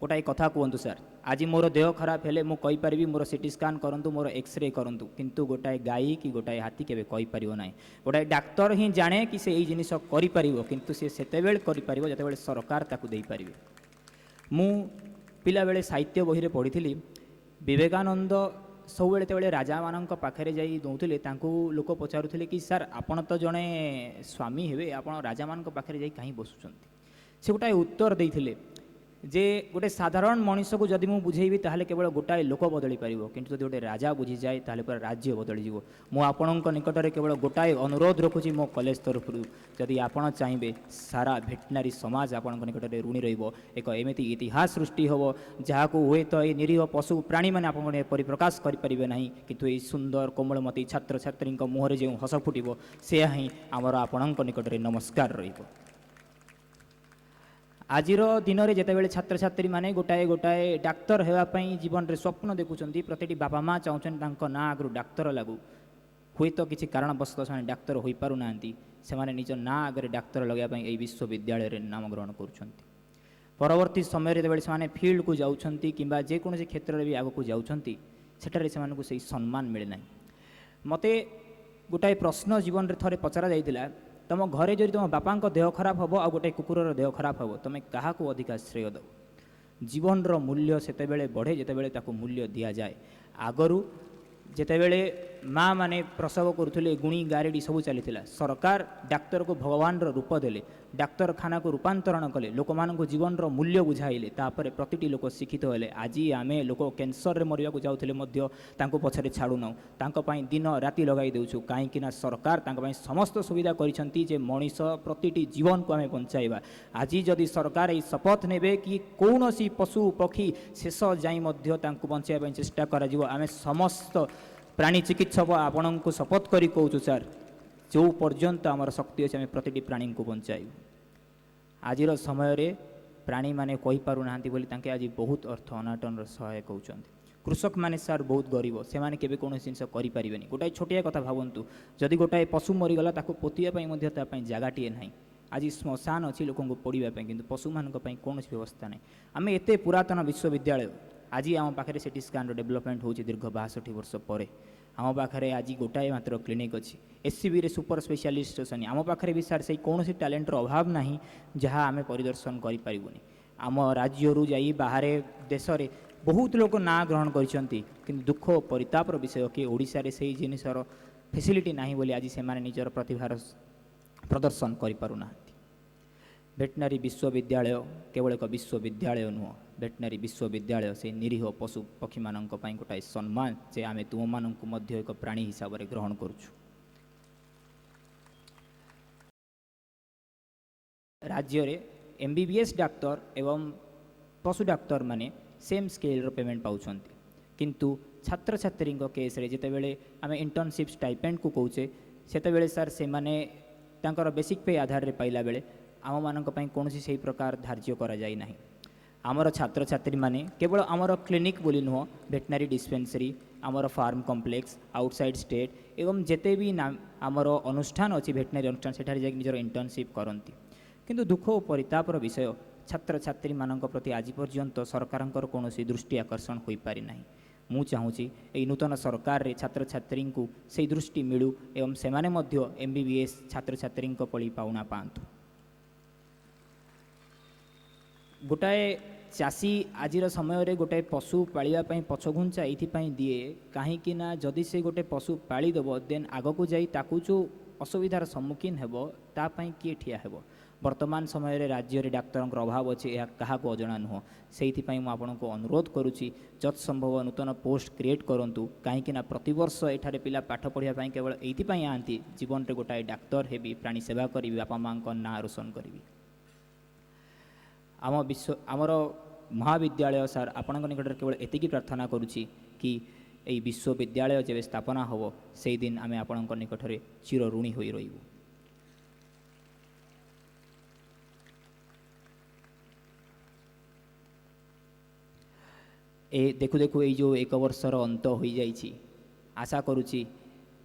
गोटाए कथा कहतु सर, आज मोर देह खराब हेले मु कहि परिबी मोर सीटी स्कान करंतु मोर एक्सरे करंतु, किंतु गोटाए गाई कि गोटाए हाथी केबे कहि परिबो नाही। गोटाए डाक्टर ही जाने कि से एई जिनिस करि परिबो, किंतु से सेतेबेल करि परिबो जतेबेले सरकार ताकु देई परिबे। मु पिला बेले साहित्य बही रे पढ़िथिली विवेकानंद सब बेले राजा मान पाखे जाई दौले लोक पचारुले कि सर आपण तो जड़े स्वामी हे आप राजा मान पाखे जाई कहीं बसुंट। से गोटाए उत्तर देते जे गोटे साधारण मनीष को जदि मुझे बुझेबी ताहले केवल गोटाए लोक बदली पार, किंतु जब गोटे राजा बुझी जाए ताहले पूरा राज्य बदली जीव। मुझे निकट में केवल गोटाए अनुरोध रखुची मो कॉलेज तरफ जदि आपण चाहिए सारा भेटनारी समाज आपण निकट में ऋणी रहिबो। एक एमती इतिहास सृष्टि हम जहाँ को हुए तो ये निरीह पशु प्राणी मैंने आप परिप्रकाश करें ना, किंतु ये सुंदर कोमलमती छात्र छात्री मुहर जो हस फुटब से ही आमर आपण निकट में नमस्कार रहिबो। आजिर दिन में जितेबाला छात्र छात्री मैंने गोटाए गोटाए डाक्तर होगापी जीवन में स्वप्न देखुंट। प्रति बापा माँ चाहते ना आगु डाक्तर लगू, हुए तो किसी कारणवश से डाक्तर हो पारना से निज ना आगे डाक्तर लगापी यही विश्वविद्यालय नाम ग्रहण कर। परवर्ती समय जेतबेले से फील्ड को जाउछंती किंबा जेकोसी क्षेत्र में भी आगक जाउछंती सेठारे सेमानकु सही सम्मान मिले ना। मते गोटाए प्रश्न जीवन रे थरे पचरा जाइतिला, तुम घरे जदि तुम बापा देह खराब हम आ गोटे कुकुर देह खराब हम तुम क्या अधिका श्रेय दब। जीवन रो मूल्य सेतेबेले बढ़े जेतेबेले ताकु मूल्य दिया जाए। आगरू जेतेबेले माँ माने प्रसव करुले गुणी गारेडी सब चलीथिला, सरकार डाक्तर को भगवान रो रूप देले, डाक्तरखाना को रूपांतरण कले, लोक मानक जीवन रो मूल्य बुझाइले, तापर प्रतिटी लोक शिक्षित होले। आज आमे लोक कैंसर रे मरिया को जाउथिले मध्य तांको पछरे छाडु न, तांको पई दिन राति लगाई देउछु, काहेकि ना सरकार तांको पई समस्त सुविधा करिसंती जे मनीष प्रतिटी जीवन को आमे बंचाइबा। आज जदि सरकार ए शपथ नेबे कि कौनसी पशु पक्षी शेष जाई मध्य तांको बंचाइबा पई चेष्टा करा जिवो, आमे समस्त प्राणी चिकित्सक आपण को शपथ करी कहूँ सर, जो पर्यंत आमर शक्ति अच्छे आम प्रति प्राणी को बंचाइबू। आज समय रे प्राणी माने कहि पारु नाहांती बोली तांके आज बहुत अर्थ अनाटन सहायक होउछंती। कृषक माने सर बहुत गरीब, से माने केबे कोनो जिनिस करि परिबेनी। गोटाए छोटिया कथा भावंतु, जदि गोटाए पशु मरीगला ताको पोतिया पई मध्य ता पई जागाटिए नाही। आज श्मशान अच्छी लोक पढ़ा किंतु पशु मान कौन व्यवस्था नहीं। आम एत पुरातन विश्वविद्यालय आज आम पाखे सिटी स्कान डेवलपमेंट हो दीर्घ 62 वर्ष पर आम पाखे आज गोटाए मात्र क्लिनिक अच्छी। एससीबी रे सुपर स्पेशलिस्ट अच्छी। आम पाखे भी सार से कौन टैलेंटर अभाव ना जहाँ आम परिदर्शन करें। आम राज्य जा बाहर देश में बहुत लोग ना ग्रहण कर दुख परितापर विषय कि ओडिशा रे से जिनसर फैसिलिटी ना बोली आज से निजर प्रतिभार प्रदर्शन करें। भेटनारी विश्वविद्यालय केवल एक विश्वविद्यालय नुह, भेटनारी विश्वविद्यालय से निरीह पशु पक्षी मानक पई गोटाए सम्मान जे आमे तुम मानक मध्य एक प्राणी हिसाब से ग्रहण करुछु। राज्य रे एमबीबीएस डाक्तर एवं पशु डाक्तर माने सेम स्केल रो पेमेंट पाउछंती, किंतु छात्र छात्री केस रे जेते बेले आमे इंटर्नशिप स्टाइपेंड को कहूचे सेते बेले सर से माने तांकर बेसिक पे आधार रे पाइला बेले आम मानक पई कोनोसी सही प्रकार धार्य करा जाई नाही। आमर छात्र छात्री माने केवल आमर क्लिनिक बोली नुह, भेटनारी डिस्पेंसरी, आमर फार्म कॉम्प्लेक्स, आउटसाइड स्टेट एवं जेते भी नाम आमर अनुष्ठान अच्छी भेटनारी अनुष्ठान सेठारे जाई निजर इंटर्नशिप करंती। किंतु दुख और परितापर विषय छात्र छात्री मानक प्रति आज पर्यंत सरकारंकर कोनोसी दृष्टि आकर्षण होई पारि नाही। मु चाहूँगी यही नूतन सरकार रे छात्र छात्री को से दृष्टि मिलू एवं सेमाने मध्य एमबीबीएस छात्र छात्री पड़ी पाउना पातु। गोटाए चाषी आज समय रे गोटाए पशु पालिया पछघुंचा ये दिए कहीं जदि से गोटे पशु पालीदेव देन आग को जाई ताकू जो असुविधार सम्मुखीन हेब तापाई किए ठिया हेब। वर्तमान समय रे राज्य रे डाक्तर अभाव अच्छे यह क्या अजना नुह, से आपको अनुरोध करुच्ची जत संभव नूतन पोस्ट क्रिएट करूँ कहीं प्रतिवर्ष एठारे पिला पाठ पढ़ाई केवल ये आती जीवन रे गोटाए डाक्तर हेबी, प्राणी सेवा करी, बापा माँ ना रोशन करी। आमर महाविद्यालय सार आपण निकट केवल एतिकी प्रार्थना करुच्ची कि यही विश्वविद्यालय जब स्थापना हम से दिन आम आपण निकट में चिर ऋणी हो रही। देखु देखु ये जो एक वर्षर अंत हो जाइए, आशा करुच्ची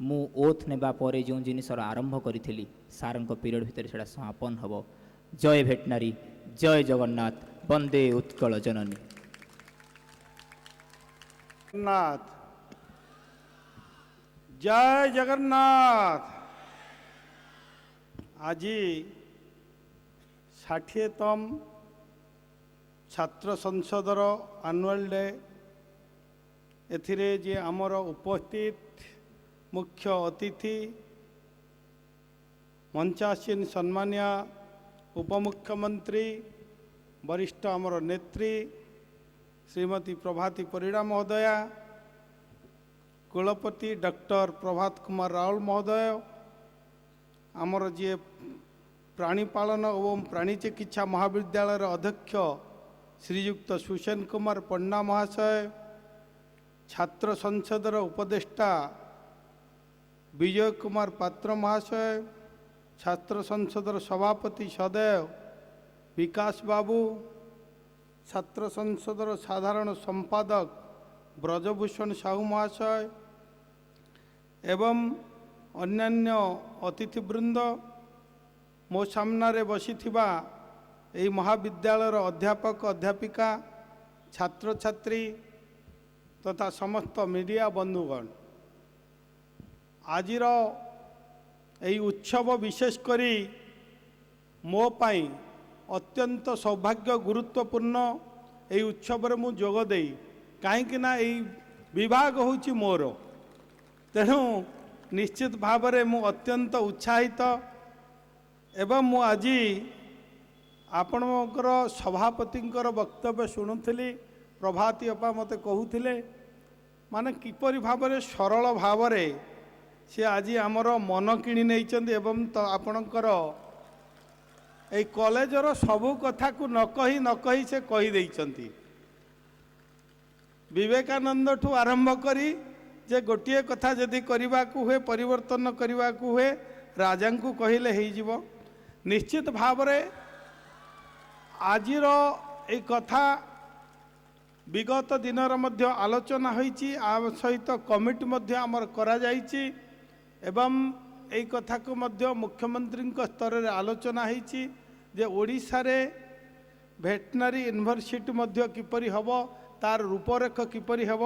मु ओथ नेबा परे जो जिनिसर आरंभ करी सार पीरियड भितर से समापन हम। जय भेटनारी, जय जगन्नाथ, वंदे उत्कल जननी। जगन्नाथ, जय जगन्नाथ। आज 60तम छात्र संसदर एनुअल डे एथिरे जे आमर उपस्थित मुख्य अतिथि मंचासीन सम्मानिया उपमुख्यमंत्री वरिष्ठ आमर नेत्री श्रीमती प्रभाती परिड़ा महोदया, कुलपति डॉक्टर प्रभात कुमार राउल महोदय, आमर जी प्राणीपालन एवं प्राणी चिकित्सा महाविद्यालय अध्यक्ष श्रीयुक्त सुसेन कुमार पन्ना महाशय, छात्र संसदर उपदेष्टा विजय कुमार पात्र महाशय, छात्र संसदर सभापति सदैव विकास बाबू, छात्र संसदर साधारण संपादक ब्रजभूषण साहू महाशय एवं अन्यान्य अतिथिवृंद, मो सामने बसी এই মহাবিদ্যালয়ের অধ্যাপক অধ্যাপিকা ছাত্রছাত্রী তথা সমস্ত মিডিয়া বন্ধুগণ, আজির এই উৎসব বিশেষ করে মো পাই অত্যন্ত সৌভাগ্য গুরুত্বপূর্ণ। এই উৎসবরে মু যোগ দেই কাହିଁକି না এই বিভাগ হচ্ছে মোর, তেণু নিশ্চিত ভাবে মু অত্যন্ত উৎসাহিত। এবং মু আজি ଆପଣଙ୍କର ସଭାପତିଙ୍କର ବକ୍ତବ୍ୟ ଶୁଣୁଥିଲି। ପ୍ରଭାତୀ ଅପା ମୋତେ କହୁଥିଲେ ମାନେ କିପରି ଭାବରେ ସରଳ ଭାବରେ ସେ ଆଜି ଆମର ମନ କିଣି ନେଇଛନ୍ତି ଏବଂ ଆପଣଙ୍କର এই କଲେଜର ସବୁ କଥାକୁ ନ କହି ସେ କହିଦେଇଛନ୍ତି। ବିବେକାନନ୍ଦଠୁ ଆରମ୍ଭ କରି ଯେ ଗୋଟିଏ କଥା ଯଦି କରିବାକୁ ହୁଏ, ପରିବର୍ତ୍ତନ କରିବାକୁ ହୁଏ, ରାଜାଙ୍କୁ କହିଲେ ହେଇଯିବ। ନିଶ୍ଚିତ ଭାବରେ ଆଜିର এই କଥା ବିଗତ ଦିନର ମଧ୍ୟ ଆଲୋଚନା ହୋଇଛି, ଆ ସହିତ କମିଟି ମଧ୍ୟ ଆମର କରାଯାଇଛି ଏବଂ এই କଥାକୁ ମଧ୍ୟ ମୁଖ୍ୟମନ୍ତ୍ରୀଙ୍କ ସ୍ତରରେ ଆଲୋଚନା ହୋଇଛି ଯେ ଓଡ଼ିଶାରେ ଭେଟନାରୀ ୟୁନିଭର୍ସିଟି ମଧ୍ୟ କିପରି ହେବ, ତାର ରୂପରେଖ କିପରି ହେବ।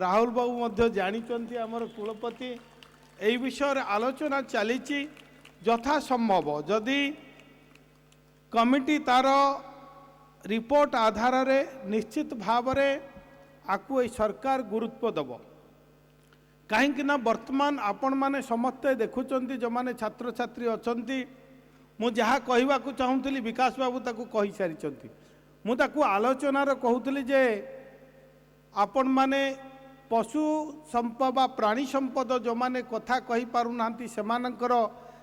ରାହୁଲ ବାବୁ ମଧ୍ୟ ଜାଣିଛନ୍ତି ଆମର କୁଳପତି। এই ବିଷୟରେ ଆଲୋଚନା ଚାଲିଛି। ଯଥାସମ୍ଭବ ଯଦି କମିଟି ତାର ରିପୋର୍ଟ ଆଧାରରେ ନିଶ୍ଚିତ ଭାବରେ ଆକୁ এই ସରକାର ଗୁରୁତ୍ୱ ଦେବ। କାହିଁକି ନା ବର୍ତ୍ତମାନ ଆପଣମାନେ ସମସ୍ତେ ଦେଖୁଛନ୍ତି, ଯେଉଁମାନେ ଛାତ୍ରଛାତ୍ରୀ ଅଛନ୍ତି, ମୁଁ ଯାହା କହିବାକୁ ଚାହୁଁଥିଲି ବିକାଶ ବାବୁ ତାକୁ କହିସାରିଛନ୍ତି। ମୁଁ ତାକୁ ଆଲୋଚନାର କହୁଥିଲି ଯେ ଆପଣମାନେ ପଶୁ ସମ୍ପଦ ବା ପ୍ରାଣୀ ସମ୍ପଦ ଯେଉଁମାନେ କଥା କହିପାରୁନାହାନ୍ତି ସେମାନଙ୍କର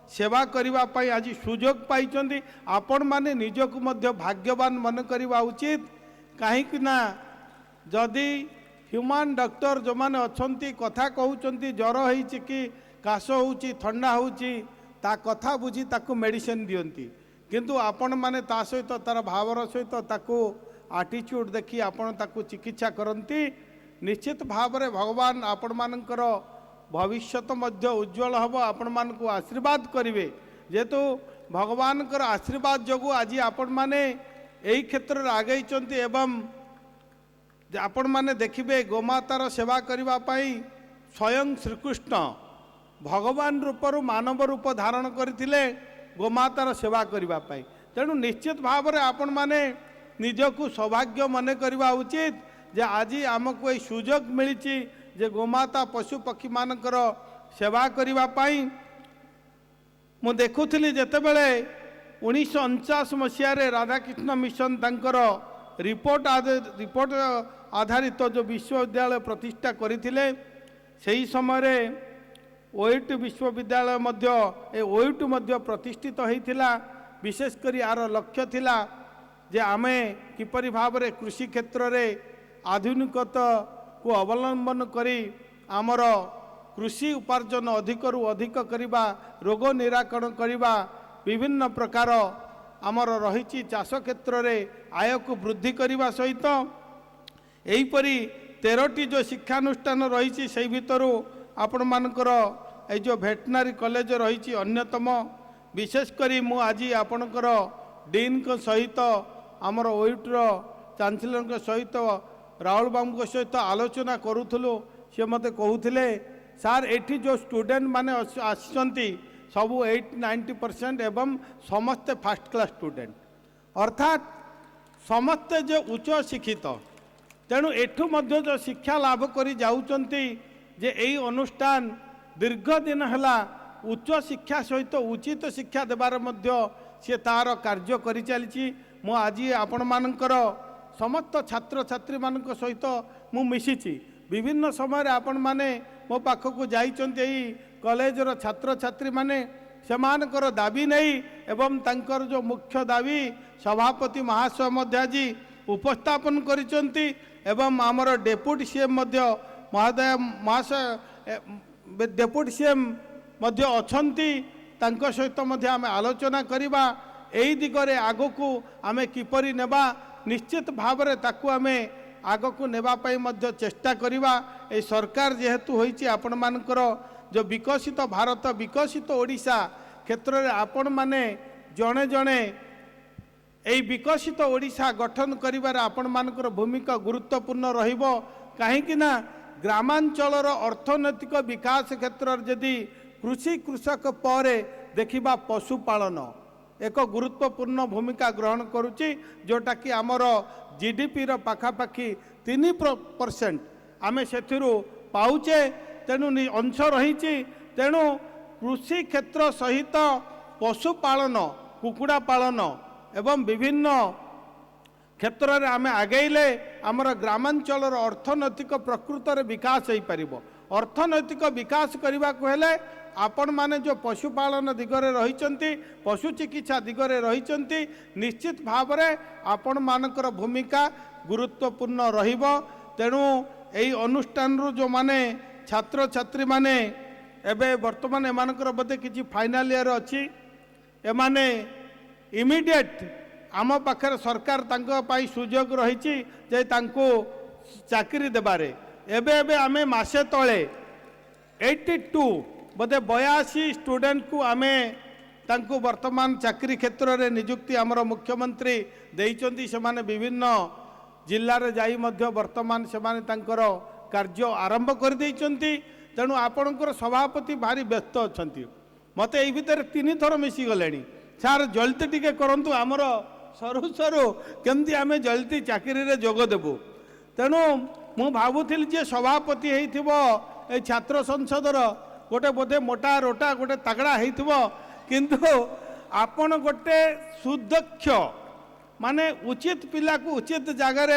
ସେବା କରିବା ପାଇଁ ଆଜି ସୁଯୋଗ ପାଇଛନ୍ତି। ଆପଣମାନେ ନିଜକୁ ମଧ୍ୟ ଭାଗ୍ୟବାନ ମନେ କରିବା ଉଚିତ। କାହିଁକି ନା ଯଦି ହ୍ୟୁମାନ୍ ଡକ୍ଟର ଯେଉଁମାନେ ଅଛନ୍ତି କଥା କହୁଛନ୍ତି ଜ୍ୱର ହେଇଛି କି କାଶ ହେଉଛି, ଥଣ୍ଡା ହେଉଛି, ତା କଥା ବୁଝି ତାକୁ ମେଡ଼ିସିନ ଦିଅନ୍ତି, କିନ୍ତୁ ଆପଣମାନେ ତା ସହିତ ତାର ଭାବର ସହିତ ତାକୁ ଆଟିଚ୍ୟୁଡ଼ ଦେଖି ଆପଣ ତାକୁ ଚିକିତ୍ସା କରନ୍ତି। ନିଶ୍ଚିତ ଭାବରେ ଭଗବାନ ଆପଣମାନଙ୍କର ଭବିଷ୍ୟତ ମଧ୍ୟ ଉଜ୍ଜଳ ହେବ, ଆପଣମାନଙ୍କୁ ଆଶୀର୍ବାଦ କରିବେ। ଯେହେତୁ ଭଗବାନଙ୍କର ଆଶୀର୍ବାଦ ଯୋଗୁଁ ଆଜି ଆପଣମାନେ ଏହି କ୍ଷେତ୍ରରେ ଆଗେଇଛନ୍ତି ଏବଂ ଆପଣମାନେ ଦେଖିବେ ଗୋମାତାର ସେବା କରିବା ପାଇଁ ସ୍ୱୟଂ ଶ୍ରୀକୃଷ୍ଣ ଭଗବାନ ରୂପରୁ ମାନବ ରୂପ ଧାରଣ କରିଥିଲେ ଗୋମାତାର ସେବା କରିବା ପାଇଁ। ତେଣୁ ନିଶ୍ଚିତ ଭାବରେ ଆପଣମାନେ ନିଜକୁ ସୌଭାଗ୍ୟ ମନେ କରିବା ଉଚିତ ଯେ ଆଜି ଆମକୁ ଏହି ସୁଯୋଗ ମିଳିଛି ଯେ ଗୋମାତା ପଶୁପକ୍ଷୀମାନଙ୍କର ସେବା କରିବା ପାଇଁ। ମୁଁ ଦେଖୁଥିଲି ଯେତେବେଳେ 1949 ମସିହାରେ ରାଧାକୃଷ୍ଣ ମିଶନ ତାଙ୍କର ରିପୋର୍ଟ ଆଧାରିତ ଯେଉଁ ବିଶ୍ୱବିଦ୍ୟାଳୟ ପ୍ରତିଷ୍ଠା କରିଥିଲେ, ସେହି ସମୟରେ ଓୟୁଏଟି ବିଶ୍ୱବିଦ୍ୟାଳୟ ମଧ୍ୟ ଓୟୁଏଟି ମଧ୍ୟ ପ୍ରତିଷ୍ଠିତ ହୋଇଥିଲା। ବିଶେଷ କରି ଆର ଲକ୍ଷ୍ୟ ଥିଲା ଯେ ଆମେ କିପରି ଭାବରେ କୃଷି କ୍ଷେତ୍ରରେ ଆଧୁନିକତାକୁ ଅବଲମ୍ବନ କରି ଆମର କୃଷି ଉପାର୍ଜନ ଅଧିକରୁ ଅଧିକ କରିବା, ରୋଗ ନିରାକରଣ କରିବା, ବିଭିନ୍ନ ପ୍ରକାର ଆମର ରହିଛି ଚାଷ କ୍ଷେତ୍ରରେ ଆୟକୁ ବୃଦ୍ଧି କରିବା ସହିତ ଏହିପରି 13ଟି ଯେଉଁ ଶିକ୍ଷାନୁଷ୍ଠାନ ରହିଛି ସେହି ଭିତରୁ ଆପଣମାନଙ୍କର এই ଯେଉଁ ଭେଟନାରୀ କଲେଜ ରହିଛି ଅନ୍ୟତମ। ବିଶେଷ କରି ମୁଁ ଆଜି ଆପଣଙ୍କର ଡିନ୍ଙ୍କ ସହିତ ଆମର ଓୟୁଏଟିର ଚାନ୍ସେଲରଙ୍କ ସହିତ ରାହୁଲ ବାବୁଙ୍କ ସହିତ ଆଲୋଚନା କରୁଥିଲୁ। ସେ ମୋତେ କହୁଥିଲେ ସାର୍ ଏଠି ଯେଉଁ ଷ୍ଟୁଡେଣ୍ଟ ମାନେ ଆସିଛନ୍ତି ସବୁ 80-90% ଏବଂ ସମସ୍ତେ ଫାର୍ଷ୍ଟ କ୍ଲାସ୍ ଷ୍ଟୁଡେଣ୍ଟ, ଅର୍ଥାତ୍ ସମସ୍ତେ ଯେ ଉଚ୍ଚ ଶିକ୍ଷିତ। ତେଣୁ ଏଠୁ ମଧ୍ୟ ଯେଉଁ ଶିକ୍ଷା ଲାଭ କରି ଯାଉଛନ୍ତି ଯେ ଏହି ଅନୁଷ୍ଠାନ ଦୀର୍ଘ ଦିନ ହେଲା ଉଚ୍ଚ ଶିକ୍ଷା ସହିତ ଉଚିତ ଶିକ୍ଷା ଦେବାର ମଧ୍ୟ ସେ ତାର କାର୍ଯ୍ୟ କରିଚାଲିଛି। ମୁଁ ଆଜି ଆପଣମାନଙ୍କର ସମସ୍ତ ଛାତ୍ରଛାତ୍ରୀମାନଙ୍କ ସହିତ ମୁଁ ମିଶିଛି। ବିଭିନ୍ନ ସମୟରେ ଆପଣମାନେ ମୋ ପାଖକୁ ଯାଇଛନ୍ତି ଏହି କଲେଜର ଛାତ୍ରଛାତ୍ରୀମାନେ ସେମାନଙ୍କର ଦାବି ନେଇ ଏବଂ ତାଙ୍କର ଯେଉଁ ମୁଖ୍ୟ ଦାବି ସଭାପତି ମହାଶୟ ମଧ୍ୟ ଆଜି ଉପସ୍ଥାପନ କରିଛନ୍ତି ଏବଂ ଆମର ଡେପୁଟି ସିଏମ୍ ମଧ୍ୟ ମହାଶୟ ଡେପୁଟି ସିଏମ୍ ମଧ୍ୟ ଅଛନ୍ତି, ତାଙ୍କ ସହିତ ମଧ୍ୟ ଆମେ ଆଲୋଚନା କରିବା। ଏହି ଦିଗରେ ଆଗକୁ ଆମେ କିପରି ନେବା, ନିଶ୍ଚିତ ଭାବରେ ତାକୁ ଆମେ ଆଗକୁ ନେବା ପାଇଁ ମଧ୍ୟ ଚେଷ୍ଟା କରିବା। ଏହି ସରକାର ଯେହେତୁ ହୋଇଛି ଆପଣମାନଙ୍କର ଯେଉଁ ବିକଶିତ ଭାରତ, ବିକଶିତ ଓଡ଼ିଶା କ୍ଷେତ୍ରରେ ଆପଣମାନେ ଜଣେ ଜଣେ এই বিকশিত ওড়িশা গঠন করিবারে আপনমানଙ୍କର ভূমিকা গুরুত্বপূর্ণ রহিব কাহিଁକି না গ্রামাঞ্চলর অর্থনৈতিক বিকাশ ক্ষেত্ରରେ যদি কৃষি কৃষক পরে ଦେଖିବା পশুপালন এক গুরুত্বপূর্ণ ভূমিকা গ্রহণ করুଛି जोटाकि आमर जीडीपीर पाखापाखि 3% आमे सेथिरु पाउचे तेणु अंश रही तेणु कृषि क्षेत्र सहित पशुपालन कुकुड़ा पालन एवं विभिन्न क्षेत्र में आम आगेले आमर ग्रामांचल अर्थनैतिक प्रकृत विकास हो पार अर्थनैतिक विकास करने को हेले आपण माने जो पशुपालन दिगरे रही पशु चिकित्सा दिगरे रही निश्चित भाव में आपण मानकर भूमिका गुरुत्वपूर्ण रहिब तेणु यही अनुष्ठान जो माने छात्र छात्री माने एबे वर्तमान एमानकर बोधे किछि फाइनल ईयर अच्छी एमाने इमिडिएट आम पाखे सरकार तांको पाई सुजोग रही जे तांको चाकरी देबारे एबे एबे आमे मासे तले 82 बोधे 82 स्टूडेंट को आमे तांको वर्तमान चाकरी क्षेत्र में नियुक्ति आमर मुख्यमंत्री देइचंती सेमाने विभिन्न जिल्ला रे जाई मध्य वर्तमान सेमाने तांकर कार्य आरंभ कर देइचंती तेणु आपणकर सभापति भारी व्यस्त अछंती मते एई भितर 3 थर मिसी गलेनी सार जल्दी टिके करंतु आमर सरू सरू केमती आमे जल्दी चाकरी रे जोग देबु तेणु मु भाबुथिल जे सभापति हेइथिबो ए छात्र संसदर गोटे बोधे मोटा रोटा गोटे तगड़ा हेइथिबो किंतु आपण गोटे सुदक्ष माने उचित पिला को उचित जगार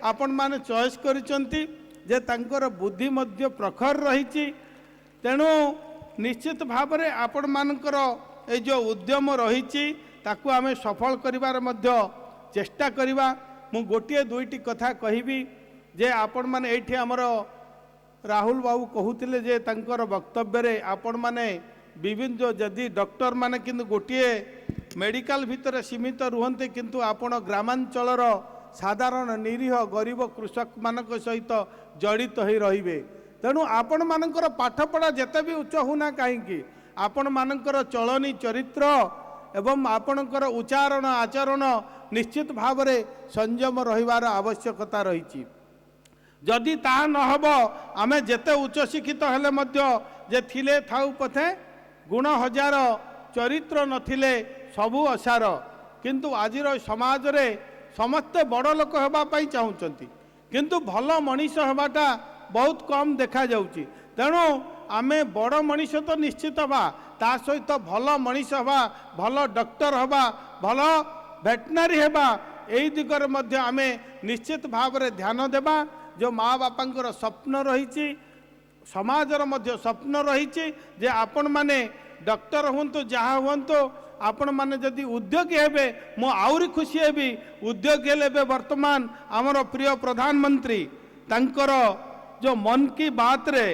आपण माने चॉइस करिसंती जे तांकर बुद्धि मध्य प्रखर रही तेणु निश्चित भाव में आपण मानकर ए जो उद्यम रही ताकू आमे सफल करिवार मध्य चेष्टा करिवा मु गोटे दुईटी कथा कहिबी जे आपण माने एठी हमर राहुल बाबू कहूतिले जे तांकर वक्तव्य रे आपण माने विभिन्न जो जदि डॉक्टर माने किंतु गोटे मेडिकल भितर सीमित रुहंते किंतु आपण ग्रामांचलर साधारण निरीह गरीब कृषक मानक सहित जड़ित हो रहिबे तेणु आपण मानकर पाठपढ़ा जेते भी उच्च होना कहीं आपण मानकर चलनी चरित्र एवं आपणकर उच्चारण आचरण निश्चित भाव में संयम रहिबार आवश्यकता रही जदि ताहा न हब आमे जेते उच्च शिक्षित हेले मध्य जे थिले थाउ पथे गुण हजार चरित्र नथिले सबु असार किंतु आजिर समाज रे समस्ते बड़ लोक होगापाई चाहूँगी किंतु भल मनीष होगाटा बहुत कम देखा जाउची तेणु आमे बड़ मनीष तो निश्चित हवा ता सहित भल मनीष हवा भल डॉक्टर हवा भल भेटनारी हवा यही दिगरे मध्य आमे निश्चित भाव में ध्यान देबा जो माँ बापांकर स्वप्न रही समाजर मध्य स्वप्न रही जे आपण माने डॉक्टर हुंतु जहाँ हुंतु आपण माने जदि उद्योगी हेबे मो आउरी खुशी हेबी उद्योगी हेले वर्तमान आमर प्रिय प्रधानमंत्री तांकर जो मन की बात रे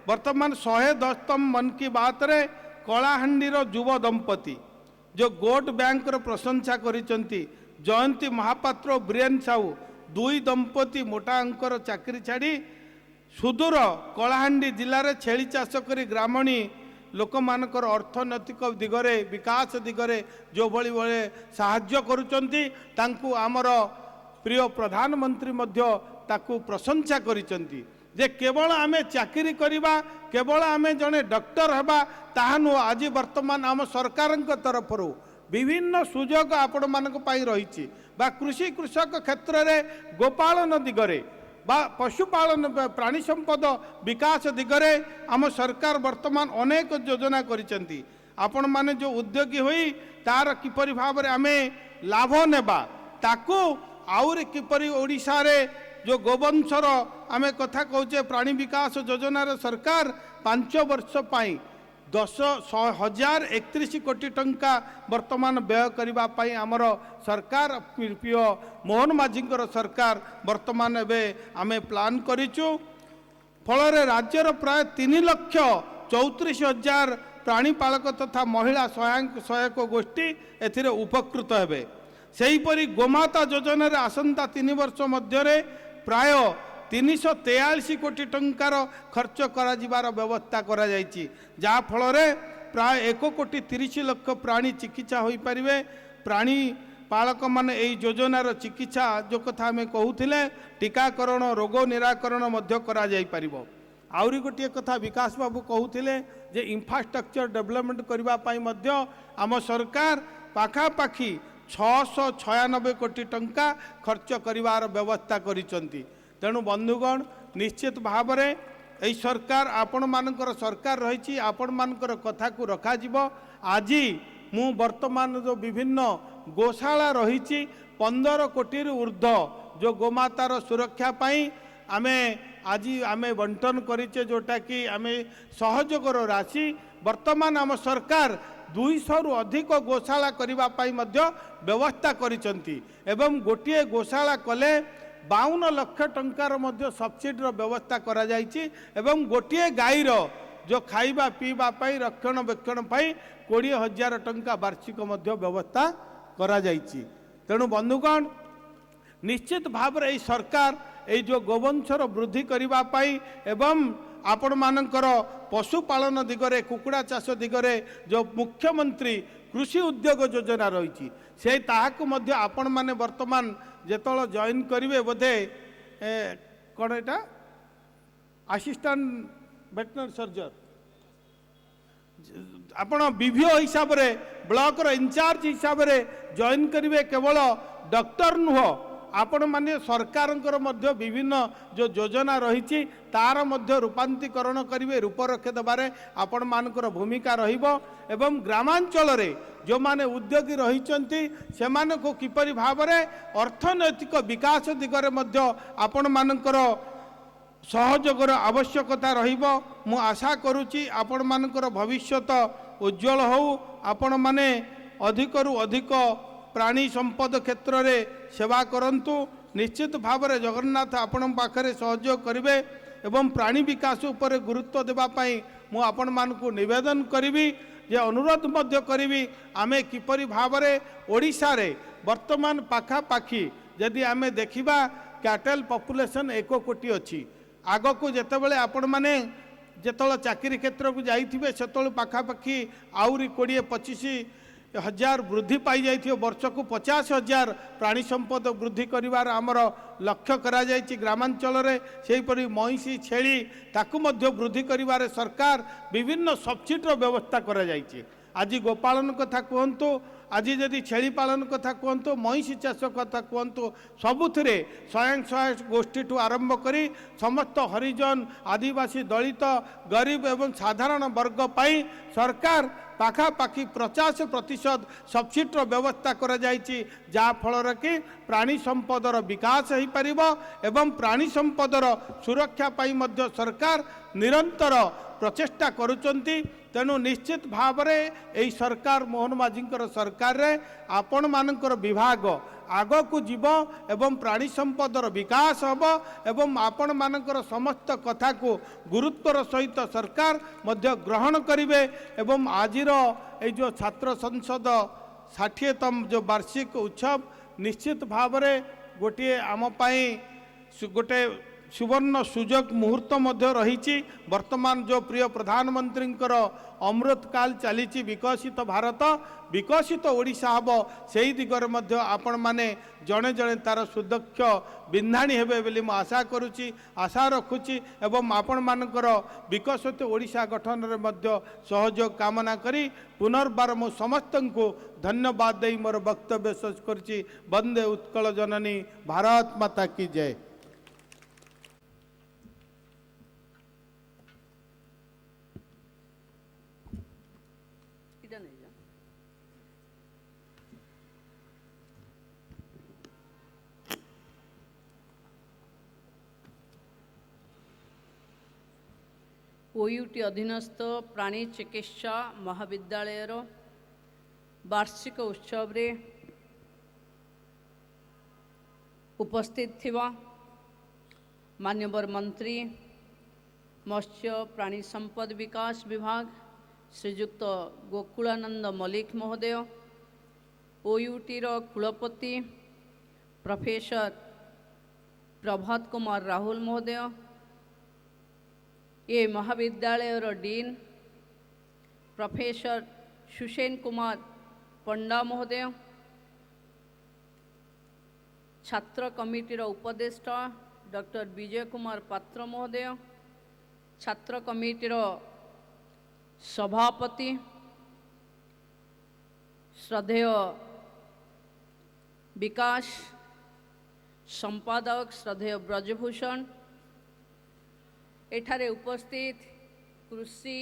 वर्तमान 110तम मन की बात रे कलाहांडीर युव दंपति जो गोट बैंक रो प्रशंसा करिसंती जयंती महापात्र ब्रियन साहू दुई दंपति मोटा अंकर चाकरी छाड़ी सुदूर कलाहांडी जिले में छेली चाष करी ग्रामणी लोक मानकर अर्थनैतिक दिगरे विकास दिगरे जो भली भावे साहाय्य करुचंती तांकु आमर प्रिय प्रधानमंत्री मध्य ताकु प्रशंसा करिचंती जे केवल आमे चाकरी करिबा केवल आमे जने डॉक्टर हबा ताहा नु आज वर्तमान आम सरकार तरफ विभिन्न सुजोग आपण मानक पाई रही बा कृषि कृषक क्षेत्र में गोपालन दिगरे बा पशुपालन प्राणी संपद विकास दिगरे आम सरकार वर्तमान अनेक योजना करिसेंती आपण माने जो उद्योगी होई तार किपरि भाव में आमे लाभ नेबा ताकू आउरी किपरि ओडिशा रे जो गोवंशर आमे कथा कहचे प्राणी विकास योजना रे सरकार 5 वर्ष पाई 10,031 कोटी टंका वर्तमान व्यय करबा पाई आमर सरकार प्रिय मोहन माझींकर सरकार वर्तमान एबे आमे प्लान करिचु फल राज्यर प्राय 3,34,000 प्राणीपालक तथा महिला सहायक गोष्ठी एथिरे उपकृत हेबे सेहीपरि गोमाता योजना रे आसंता 3 वर्ष मध्य प्राय 343 कोटी टंकार खर्च करा जिबार व्यवस्था करा जायछि जा फल रे प्राय 1,30,00,000 प्राणी चिकित्सा होई परिवे प्राणी पालक माने एई योजनार चिकित्सा जो कथा आम कहूले टीकाकरण रोग निराकरण मध्य करा जाई परिबो। आउरी गोटे कथा विकास बाबू कहूले जे इंफ्रास्ट्रक्चर डेवलपमेंट करने मध्य आम सरकार पाखापाखि 696 कोटी टंका खर्च करिवार व्यवस्था करिसंती। तेणु बंधुगण निश्चित भाव में यही सरकार आपण मानकर सरकार रही आपण मानकर कथा को रखा जिवो। आज मु वर्तमान जो विभिन्न गोशाला रही 15 कोटी ऊर्ध जो गोमातार सुरक्षा पाई आमे आज आमे बंटन करिचे जोटा कि आमे सहयोगर राशि वर्तमान आम सरकार 200 रु अधिक गोशाला करने पाई मध्य व्यवस्था करिसंती एवं गोटे गोशाला कले 52 लाख टंकार मध्य सब्सिडी व्यवस्था करा जायछि एवं गोटे गाईर जो खाइबा पीवा पाई रक्षणाबेक्षण पाई 20,000 टंका वार्षिक मध्य व्यवस्था करा जायछि। तेणु बंधुगण निश्चित भाव में सरकार ये जो गोवंशर वृद्धि करने पाई एवं आपण मानकर पशुपालन दिगरे कुकुड़ा चाष दिगरे जो मुख्यमंत्री कृषि उद्योग योजना रही से ताहाकु मध्य आपण माने वर्तमान जेतल जॉइन करिवे बोधे कौन एटा असिस्टेंट वेटनरी सर्जन आपण विभिन्न हिसाब रे ब्लॉक रो इंचार्ज हिसाब रे जॉइन करिवे केवल डॉक्टर नुह आपण माने सरकारंकर मध्य विभिन्न जो योजना रही तार मध्य रूपांतरीकरण करिवे रूपरेख देबारे आपण मानकर भूमिका रहिबो एवं ग्रामांचल रे जो माने उद्योगी रहिचंती सेमान को किपरि भाव रे अर्थनैतिक विकास दिगरे मध्य आपण मानकर सहयोगर आवश्यकता रहिबो। मु आशा करूची आपण मानकर भविष्यत उज्जवल हो आपण माने अधिकरु अधिक प्राणी संपद क्षेत्र रे सेवा करंतु निश्चित भाव में जगन्नाथ आपण पाखरे सहयोग करिवे एवं प्राणी विकास उपर गुरुत्व देबा पई मु आपण मानकु निवेदन करिवि जे अनुरोध मध्य करिवि आमे किपरि भाव में ओडिशा रे वर्तमान पाखापाखि यदि आमे देखिबा कैटल पॉपुलेशन 1 कोटी अछि आग को जेतेबेले आपण माने जेतल चाकरी क्षेत्र को जाइथिबे सेतल पाखापाखि आउरी 20-25,000 वृद्धि पाई जाइथियो वर्ष को 50,000 प्राणी संपद वृद्धि करिवार आमर लक्ष्य करा जाइछि। ग्रामांचल रे सेहीपरि महिषी छेली ताकु मध्य वृद्धि करिवारे सरकार विभिन्न सब्सिडीर व्यवस्था करा जाइछि। आज गोपालन कथा कहतु आज जदि छेली पालन कथा कहतु महिषी चाष कथा कहतु सबुथिरे स्वयं सहायक गोष्ठी ठू आरंभ करी समस्त हरिजन आदिवासी दलित गरीब एवं साधारण वर्ग पाई सरकार पाखापाखि 50% सब्सिडीर व्यवस्था करा जाइछि जा फल कि प्राणी संपदर विकास हो पारिबो एवं प्राणी संपदर सुरक्षा पाई मध्य सरकार निरंतर प्रचेष्टा करुचंती। तेणु निश्चित भाव में यही सरकार मोहन माझींकर सरकार रे आपण मानकर विभाग आग को जीव एवं प्राणी संपदर विकास हम एवं आपण मानकर समस्त कथा को गुरुत्वर सहित सरकार मध्य ग्रहण करिवे एवं आजिर ये जो छात्र संसद 60तम जो वार्षिक उत्सव निश्चित भाव में गोटे आम पाई गोटे सुवर्ण सुजोग मुहूर्त मध्य रही। वर्तमान जो प्रिय प्रधानमंत्री अमृत काल चली विकसित भारत विकसित ओडिशा हम से दिगरे मध्य आपण माने जड़े जड़े तार सुदक्ष बिंधाणी हेबे बोली मु आशा करुच्ची आशा रखुची एवं आपण मानकर विकसित ओडिशा गठन रे मध्य सहयोग कामना करी पुनर्बार मु समस्त को धन्यवाद दे मोर वक्तव्य शेष करुच्ची। वंदे उत्कल जननी भारत माता की जय। ओयूटी अधीनस्थ प्राणी चिकित्सा महाविद्यालयर वार्षिक उत्सव रे उपस्थित थिबा मान्यवर मंत्री मत्स्य प्राणी संपद विकास विभाग श्रीयुक्त गोकुलानंद मल्लिक महोदय ओयूटीर कुलपति प्रोफेसर प्रभात कुमार राहुल महोदय ये महाविद्यालयर डीन प्रोफेसर सुसेन कुमार पंडा महोदय छात्र कमिटीर उपदेष्टा डॉक्टर विजय कुमार पात्र महोदय, छात्र कमिटीर सभापति श्रद्धेय विकास, संपादक श्रद्धेय ब्रजभूषण, एठारे उपस्थित कृषि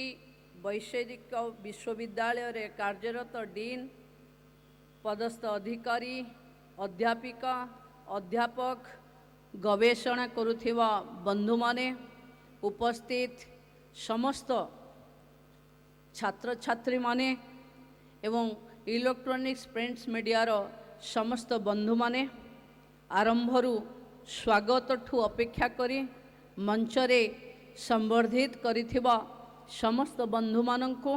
वैषयिक विश्वविद्यालय रे कार्यरत डीन, पदस्थ अधिकारी, अध्यापिका, अध्यापक, गवेषणा करुथिबा बंधु माने, उपस्थित समस्त छात्र छात्री माने एवं इलेक्ट्रॉनिक्स प्रिंट्स मीडिया रो समस्त बंधु माने, आरंभरू स्वागत ठू अपेक्षा करी मंचरे संवर्धित करिथिबा समस्त बंधु माननकु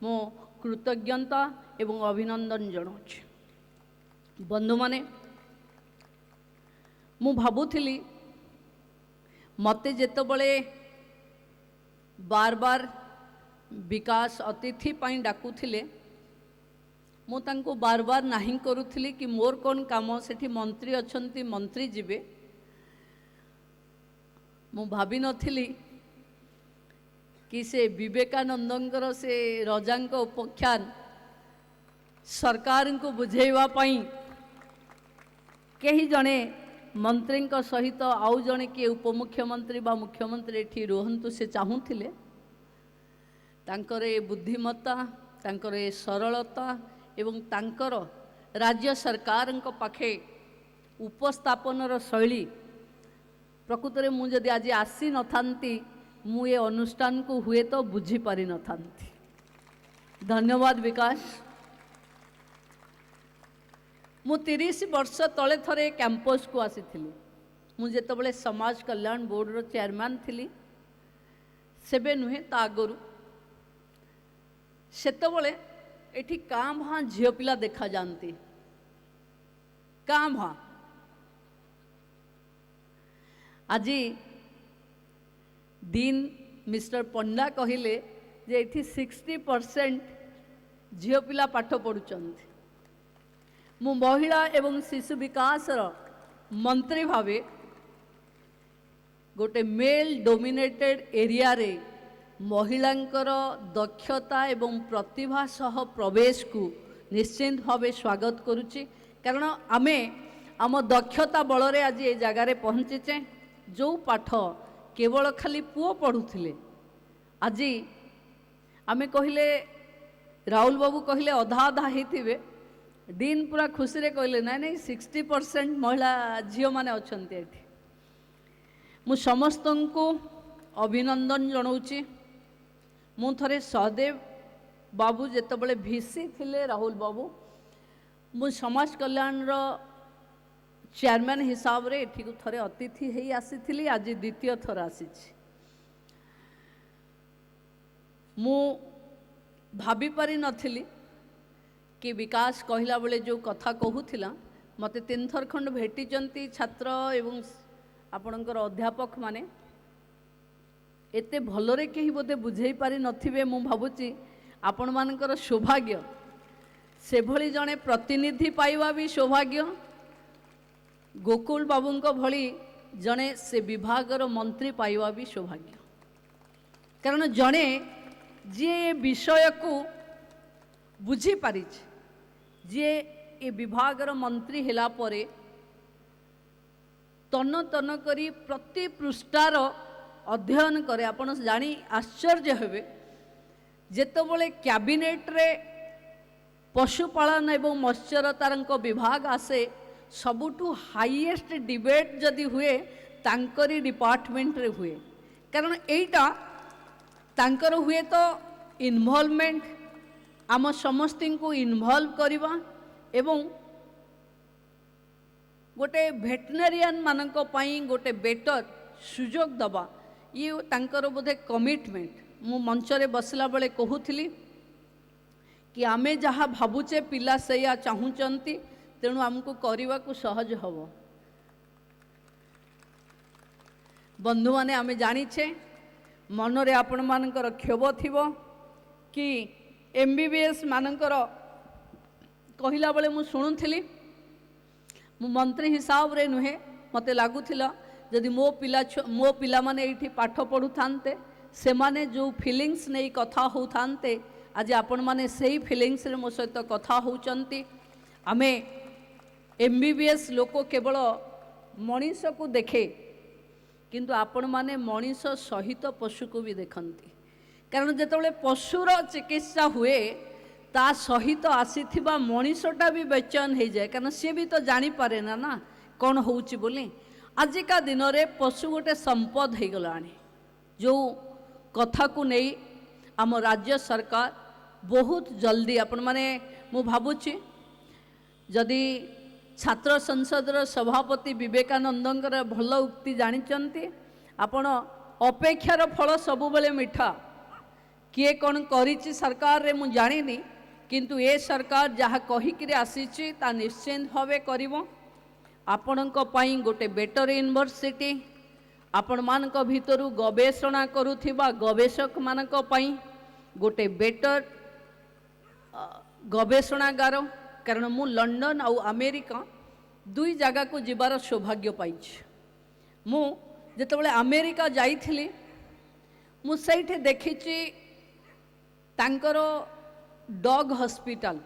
मो कृतज्ञता एवं अभिनंदन जनाउछि। बंधु माने, मु भाबुथिली मते जेतबळे बार बार विकास अतिथि पाई डाकुथिले, मु तांको बार बार नहीं करुथिली कि मोर कौन काम, सेठी मंत्री अछंती मंत्री जिबे। मु भाबी नथिली कि से विवेकानंदंकर से रजांक उपाख्यान सरकार को बुझेवा पाई कहीं जड़े मंत्री सहित आउ जड़े किए उपमुख्यमंत्री बा मुख्यमंत्री एठी रुहंतु से चाहूथिले। तांकर ए बुद्धिमत्ता, तांकर ए सरलता एवं तांकर राज्य सरकार पाखे उपस्थापनर शैली प्रकृत में मुझे आज आसी न थांती मु ये अनुष्ठान को हुए तो बुझी पारि न थांती। धन्यवाद विकास। मु 30 वर्ष तले थरे कैंपस को आसी थी। मुझे तो समाज कल्याण बोर्ड रो चेयरमैन थी, सेबे नुहे ता आगरू सेतबले एठी काँ भाँ झील पिला देखा जाती, काँ भाँ। आज डीन मिस्टर पंडा कहिले जे एठी 60% झील पिला पाठ पढ़ुचंती। मु महिला एवं शिशु विकास मंत्री भावे गोटे मेल डोमिनेटेड एरिया रे महिलांकर दक्षता एवं प्रतिभा सह प्रवेश को निश्चिंत भावे स्वागत करुच्ची। कारण आमे आम दक्षता बल आज ये जगार पहुँचीचे। जो पाठ केवल खाली पुओ पढ़ुले, आज आमे कहले राहुल बाबू कहले अधा अधा होते, डीन पूरा खुशी रे कहले ना नहीं 60% महिला झील माने अछंती एठी। मु समस्त को अभिनंदन जनाऊँची। मु थरे सहदेव बाबू जेतबले भिसी थिले, राहुल बाबू मु समाज कल्याण रो चेयरमैन हिसाब रे एठी को थरे अतिथि हेई आसीथिली, आज द्वितीय थर आसीछि। मु भाभी पारि नथिली कि विकास कहला बेले जो कथा कहूथिला मते 3 थर खंड भेटिचंती छात्र एवं आपणकर अध्यापक माने एते भलरे केही बोधे बुझेई पारि नथिबे। मु भाबुची आपण मानकर सौभाग्य, से भली जने प्रतिनिधि पाइबा भी सौभाग्य, गोकुल बाबूंको भली जने से विभागर मंत्री पाइबा भी सौभाग्य। कारण जने जे विषय को बुझी पारिछ, जे ए विभागर मंत्री हेला परे तन तन करी प्रति पृष्ठार अध्ययन करे। आपण जानी आश्चर्य हेबे जेतबले कैबिनेट रे पशुपालन एवं मत्स्यरतार विभाग आसे, सबुठु हाईएस्ट डिबेट जदि हुए तांकरी डिपार्टमेंट रे हुए। कारण एटा तांकर हुए तो इन्वॉल्वमेंट आम समस्ती को इन्वॉल्व करवा एवं गोटे भेटनेरियन मानक पई गोटे बेटर सुजोग दबा, ये तांकर बोधे कमिटमेंट। मु मंचरे बसला बेले कहूथिली कि आमे जहाँ भावुचे पिला सैया चाहूचंती, तेणु आमको करने को सहज हम। बंधु माने आमे जानिछे मनरे आपण मानकर क्षोभ थिबो कि एमबीबीएस मानकर कहला बेले मु शुणुथिली मु मंत्री हिसाब रे नुहे मते लागुथिला जदि मो पिला माने एठी पाठ पढ़ु थांते से माने जो फीलिंग्स नहीं कथा हो थांते आज आपण माने सेही फीलिंग्स रे मो सहित कथा होचंती आमे एमबीबीएस लोक केवल मनीष को देखे किंतु आपण माने मनीष सहित पशु को भी देखती कारण जेतबेले पशुर चिकित्सा हुए ता सहित आसीथिबा मनीषटा भी बेचैन हो जाए कारण सी भी तो जानी पारे ना कौन होउची बोली आजिका दिन रे पशु गोटे संपद हो गलानी जो कथा को नहीं आम राज्य सरकार बहुत जल्दी आपण माने मु भाबुची जदि छात्र संसदर सभापति विवेकानंदंकर भल उक्ति जानिचंती आपण अपेक्षार फल सबुबले मिठा किए कौन करिछि सरकार रे मु जानिनी किंतु ए सरकार जहाँ कहीकि आसीछि ता निश्चिंत भावे करिवो आपणक पई गोटे बेटर यूनिवर्सिटी आपण मानक भितरु गवेषणा करुथिबा गवेषक मानक पई गोटे बेटर गवेषणागार कारण मु लंडन आउ अमेरिका दुई जगह को जीवार सौभाग्य पाइछि मु जेतेबेले अमेरिका जाइथिली मु सेठी देखिछि तांकर डॉग हॉस्पिटल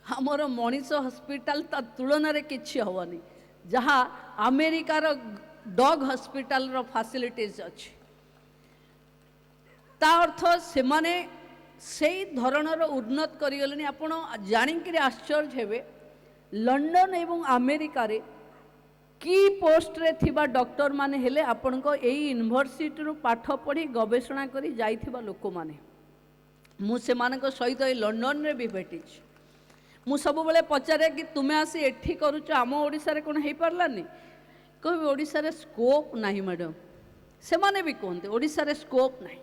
हमर मनीष हॉस्पिटल ता तुलन रे किछि होवनी जहाँ अमेरिकार डॉग हॉस्पिटल रो फैसिलिटीज अछि ता अर्थ से माने से धरणर उन्नत करिगलेनी आपण जानिकरी आश्चर्य हेबे लंडन एवं अमेरिका रे की पोस्ट रे थिबा डॉक्टर माने हेले आपण को एई यूनिवर्सिटी रो पाठ पढ़ी गवेषणा करी जाइथिबा लोक माने मु से मानक सहित ए लंडन रे भी भेटिछि मु सब बेले पचारे कि तुमे आसी एठी करूछ आम ओडिसा रे कोन हेई परलानी कहबे ओडिसा रे स्कोप नाही मैडम से माने भी कहते ओडिसा रे स्कोप नाही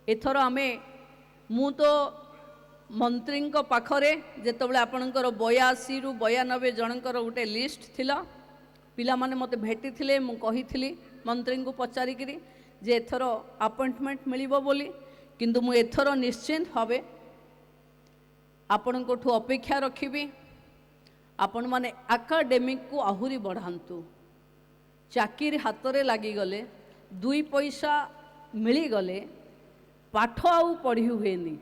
एथर आमे मु तो मंत्री पाखरे जेतबेले आपणकर 82 रु 92 जनकर गोटे लिस्ट थिला पिला माने मते भेटी थिले मु कहिथिली मंत्री को पचारिकरी जे एथर अपॉइंटमेंट मिलिबो बोली किंतु मु एथर निश्चिंत भावे आपण कोठू अपेक्षा रखिबी आपण माने एकाडेमिक को आहुरी बढ़ांतु चाकिरी हाथ रे लागी गले दुई पैसा मिली गले पाठ आउ पढ़ी हुएनी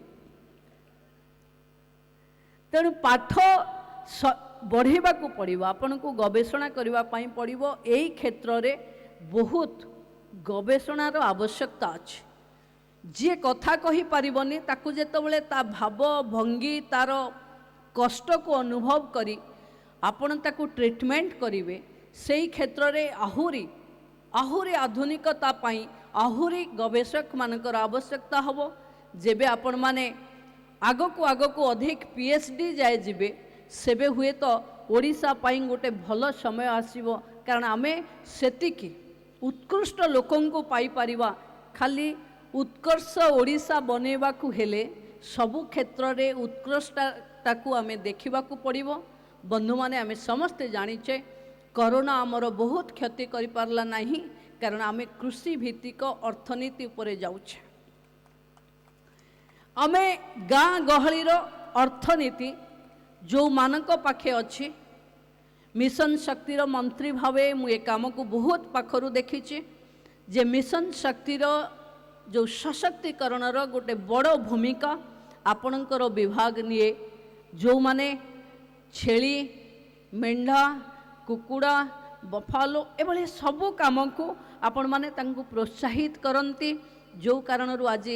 तेणु पाठ बढ़ेबा को पड़िबो आपण को गवेषणा करबा पई पड़िबो एई क्षेत्र रे बहुत गवेषणार आवश्यकता अछि जे कथा कही पारिबनी ताकू जेतबेले ता भाव भंगी तार कष्ट को अनुभव करी आपण ताकू ट्रीटमेंट करिवे सेई क्षेत्र रे आहुरी आहुरी आधुनिकता पाई आहुरी गवेषक मानकर आवश्यकता हबो जेबे आपण माने आगो को अधिक पीएचडी जाए जिबे सेबे हुए तो ओडिशा पाई गोटे भल समय आसीबो कारण आमे सेतिकी उत्कृष्ट लोकन को पाई परिबा खाली उत्कर्ष ओडिशा बनेबा को हेले सबु क्षेत्र रे उत्कृष्टता को आमे देखिबा को पड़िबो बंधु माने आमे समस्त जानिचे कोरोना आमर बहुत क्षति करि पारला नाही कारण आमे कृषि भित्तिक अर्थनीति उपरे जाउछे आमे गाँ गहलीर अर्थनीति जो मानक पाखे अच्छी मिशन शक्तिर मंत्री भावे मु ए काम को बहुत पाखरु देखिछि जे मिशन शक्तिर जो सशक्तिकरण गोटे बड़ भूमिका आपणकर विभाग निए जो माने छेली मेंढा कुकुड़ा बफालो एभली सबु काम को आपण माने तांको प्रोत्साहित करंती जो कारण आज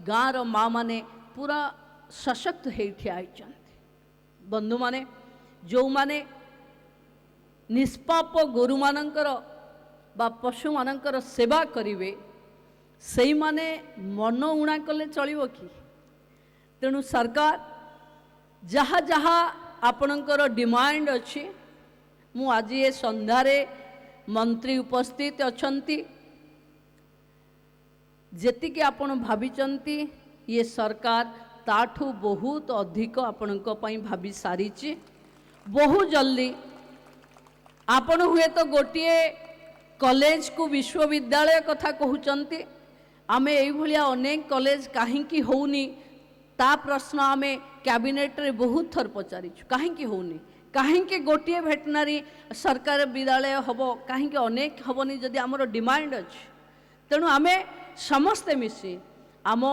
गाँर माँ माने पूरा सशक्त हो ठिया बंधु माने जो माने निष्पाप गोरु मानकर बा पशु मानकर सेवा करिवे सेई माने मन उणा कले चलिबो कि तेणु सरकार जहाँ जहाँ आपणकर डिमांड अच्छी मु आज ये संध्यारे मंत्री उपस्थित अछंती जेतिके आपण भाविचंती ये सरकार ताठू बहुत अधिक आपणक पई भावी सारीची बहुत जल्दी आपण हुए तो गोटे कॉलेज को विश्वविद्यालय कथा कहउचंती आमे एई भलिया अनेक कॉलेज काहेकि होउनी ता प्रश्न आमे कैबिनेट रे बहुत थर पचारिछु काहेकि होउनी कहीं गोटे भेटनारी सरकार विद्यालय हम कहीं अनेक हेनी जदि आमर डिमांड अच्छे तेणु आम समस्ते मिसी आम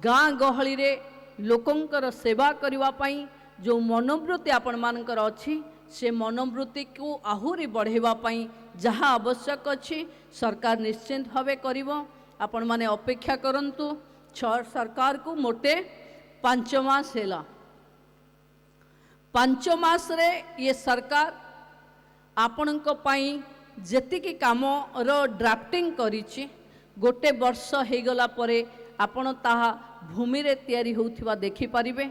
गाँ गहली रे लोकंकर सेवा करने जो मनोवृत्ति आपण मानकर अच्छी से मनोवृत्ति को आहुरी बढ़ावाई जहाँ आवश्यक अच्छी सरकार निश्चिंत भाव करिवो। आपण माने अपेक्षा करंतु सरकार को मोटे 5 मास हैला 5 मास रे ये सरकार आपणक पई जेतिकी काम रो ड्राफ्टिंग करिछि गोटे वर्ष हे गला परे आपण ताहा भूमि रे तयारी होउथिबा देखि परिबे।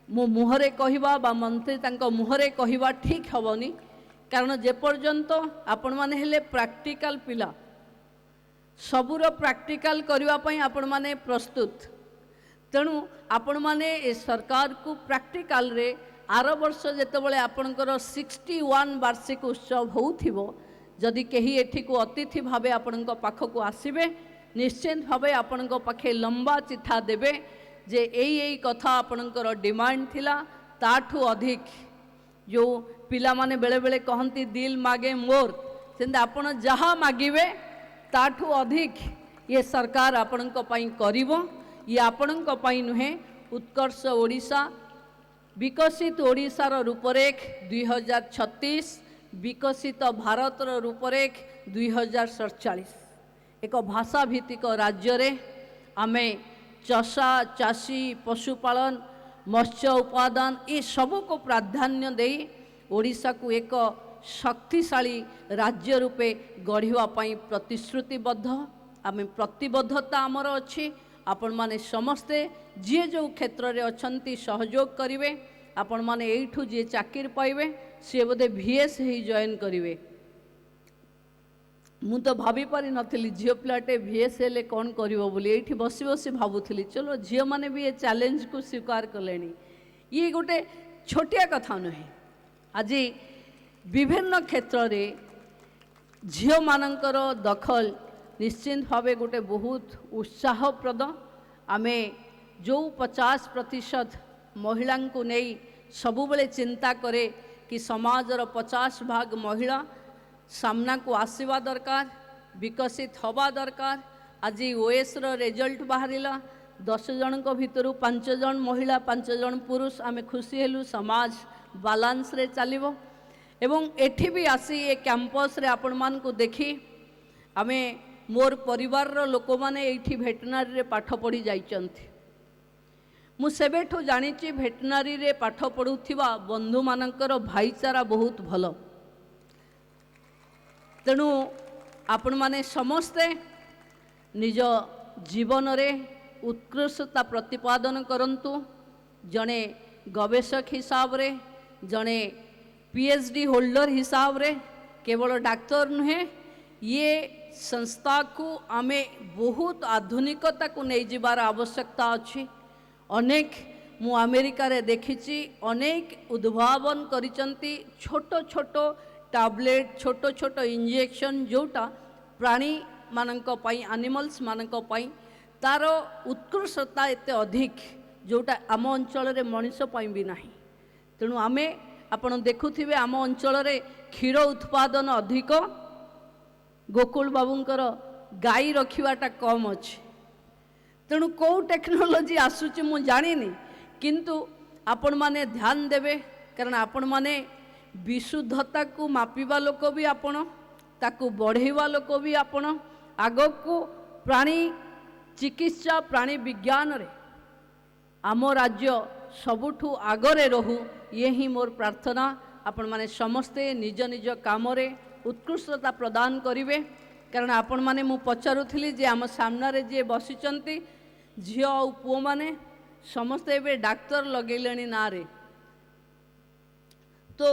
मो मुहरे कहिबा बा मंत्री तांको मुहरे कहिबा ठीक हबनी कारण जे पर्यंत आपण माने हेले प्रैक्टिकल पिला सबुर प्रैक्टिकल करबा पई आपण माने प्रस्तुत तेणु आपण माने ए सरकार को प्रैक्टिकल रे आर वर्ष जेतेबेले आपणकर 61 वार्षिक उत्सव होउथिबो जदि केही एठी को अतिथि भावे आपणक पाखको आसीबे निश्चित भावे आपणक पाखे लंबा चिठा देबे जे एई कथा आपणकर डिमांड थिला ताठू अधिक जो पिला माने बेले बेले कहंती दिल मागे मोर सेंद आपण जहा मागिबे ताठू अधिक ये सरकार आपणक पई करिवो। ये आपणक पई नुहे उत्कर्ष ओडिशा विकसित ओडिशार रूपरेख 2036 विकसित भारतर रूपरेख 2047 एक भाषा भित्तिक राज्य रे आमे चषा चाषी पशुपालन मत्स्य उत्पादन ये सब को प्राधान्य दे ओडिशा को एक शक्तिशाली राज्य रूपे गढ़िवा पई प्रतिश्रुतिबद्ध आमे प्रतिबद्धता आमर अच्छी आपण माने समस्ते जी जो क्षेत्र रे अछंती सहयोग करिवे आपण माने एठू जे चाकिर पाइबे से बोधे VS ही जॉइन करिवे। मु तो भाभी पारि नथिली झियो पिलाटे VS हेले कौन करिवो बोली एठी बसी बसी भाबुथिली चलो झियो माने भी ये चैलेंज को स्वीकार कलेनी। ये गोटे छोटिया कथा नुहे आज विभिन्न क्षेत्र रे झियो मानकर दखल निश्चिंत भावे गोटे बहुत उत्साहप्रद आमे जो 50% महिला को नहीं सबुबले चिंता करे कि समाजर 50 भाग महिला सामना को आसवा दरकार विकसित हवा दरकार। आज OS रो रिजल्ट बाहरिला 10 जन को भितर 5 जन महिला 5 जन पुरुष आमे खुशी हेलु समाज बालांस रे चलिबो एवं एठी भी आसी ए कैंपस रे आपण मान को देखी आमे मोर परिवार रो लोक माने एठी भेटनारी रे पाठ पढ़ी जाइचंती मु सेबेठो जानिची भेटनारी रे पाठ पढ़ुथिबा बंधु मानकर भाईचारा बहुत भलो तेणु आपण माने समस्ते निज जीवन रे उत्कृष्टता प्रतिपादन करंतु जने गवेषक हिसाब रे जने PhD होल्डर हिसाब रे केवल डाक्तर नुहे ये संस्था को आमे बहुत आधुनिकता को नहीं जीवार आवश्यकता अच्छी। अनेक मु अमेरिका रे देखिची अनेक उद्भावन करिचंती छोट छोट टैबलेट छोट छोट इंजेक्शन जोटा प्राणी मानक पई एनिमल्स मानक पई तार उत्कृष्टता एते अधिक जोटा आम अंचल रे मनुष्य पई भी नाही। तेणु आमे आपण देखुथिबे आम अंचल रे क्षीर उत्पादन अधिक गोकुल बाबूंकर गाई रखिवाटा कम अच्छे तेणु कौ टेक्नोलोजी आसूची मु जानिनी किंतु आपण माने ध्यान देवे कारण आपण माने विशुद्धता को मापिबा लोक भी आपण ताकू बढ़ेवा लोक भी आपण आगक को प्राणी चिकित्सा प्राणी विज्ञान रे आम राज्य सबुठू आगरे रहू ये ही मोर प्रार्थना। आपण माने समस्ते निज निज काम रे उत्कृष्टता प्रदान करिवे कारण आपण माने मु पचारुथिली जे आम सामना रे जे बसिचंती झियो और पुओ माने समस्ते एबे डाक्तर लगेलेनी ना रे तो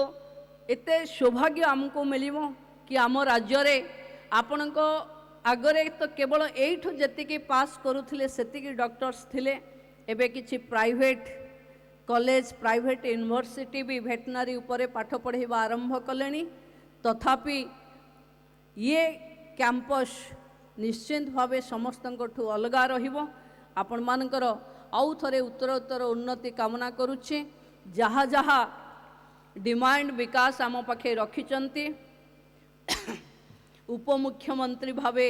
एते सौभाग्य हमको मिलिबो कि आम राज्य रे आपणको आगरे तो केवल एठू जेतिकी पास करूथिले सेतिकी डॉक्टर्स थिले एबे किछि प्राइवेट कॉलेज प्राइवेट यूनिवर्सिटी भी भेटनारी उपरे पाठ पढ़ाइबा आरंभ कलेनी तथापि ये कैंपस निश्चिंत भावे समस्तंकठू अलगा रहिबो। आपण मानकर आउ थरे उत्तर उत्तर उन्नति कामना करुछि जहाँ जहाँ डिमांड विकास आम पाखे रखिचंती उपमुख्यमंत्री भावे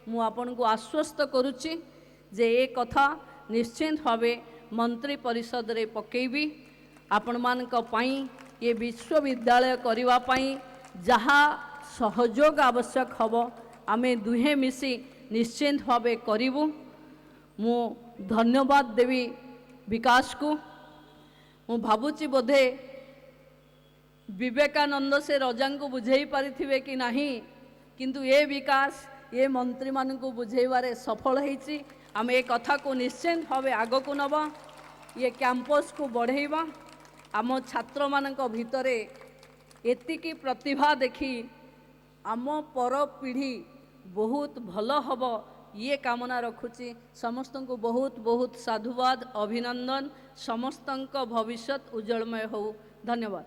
मु आपन को आश्वस्त करुच्ची जे ए कथा निश्चित भावे मंत्री परिषद रे पकेबी आपण मानक पई ये विश्वविद्यालय करिवा पई जहा सहयोग आवश्यक हबो आमे दुहे मिसी निश्चित भावे करिवु। मु धन्यवाद देवी विकास को। मु भावुची बोधे विवेकानंद से रजा को बुझे पारिथिबे कि नहीं, किंतु ये विकास ये मंत्री मान को बुझेबारे सफल होईची। आम ए कथा को निश्चित भावे आग को नबा, ये कैंपस को बढ़ेबा। आम छात्र मानक भितरे एतिकी प्रतिभा देखी आम पर पीढ़ी बहुत भल हब ये कामना रखुची। समस्त को बहुत बहुत साधुवाद अभिनंदन। समस्त भविष्य उज्जवलमय हो। धन्यवाद।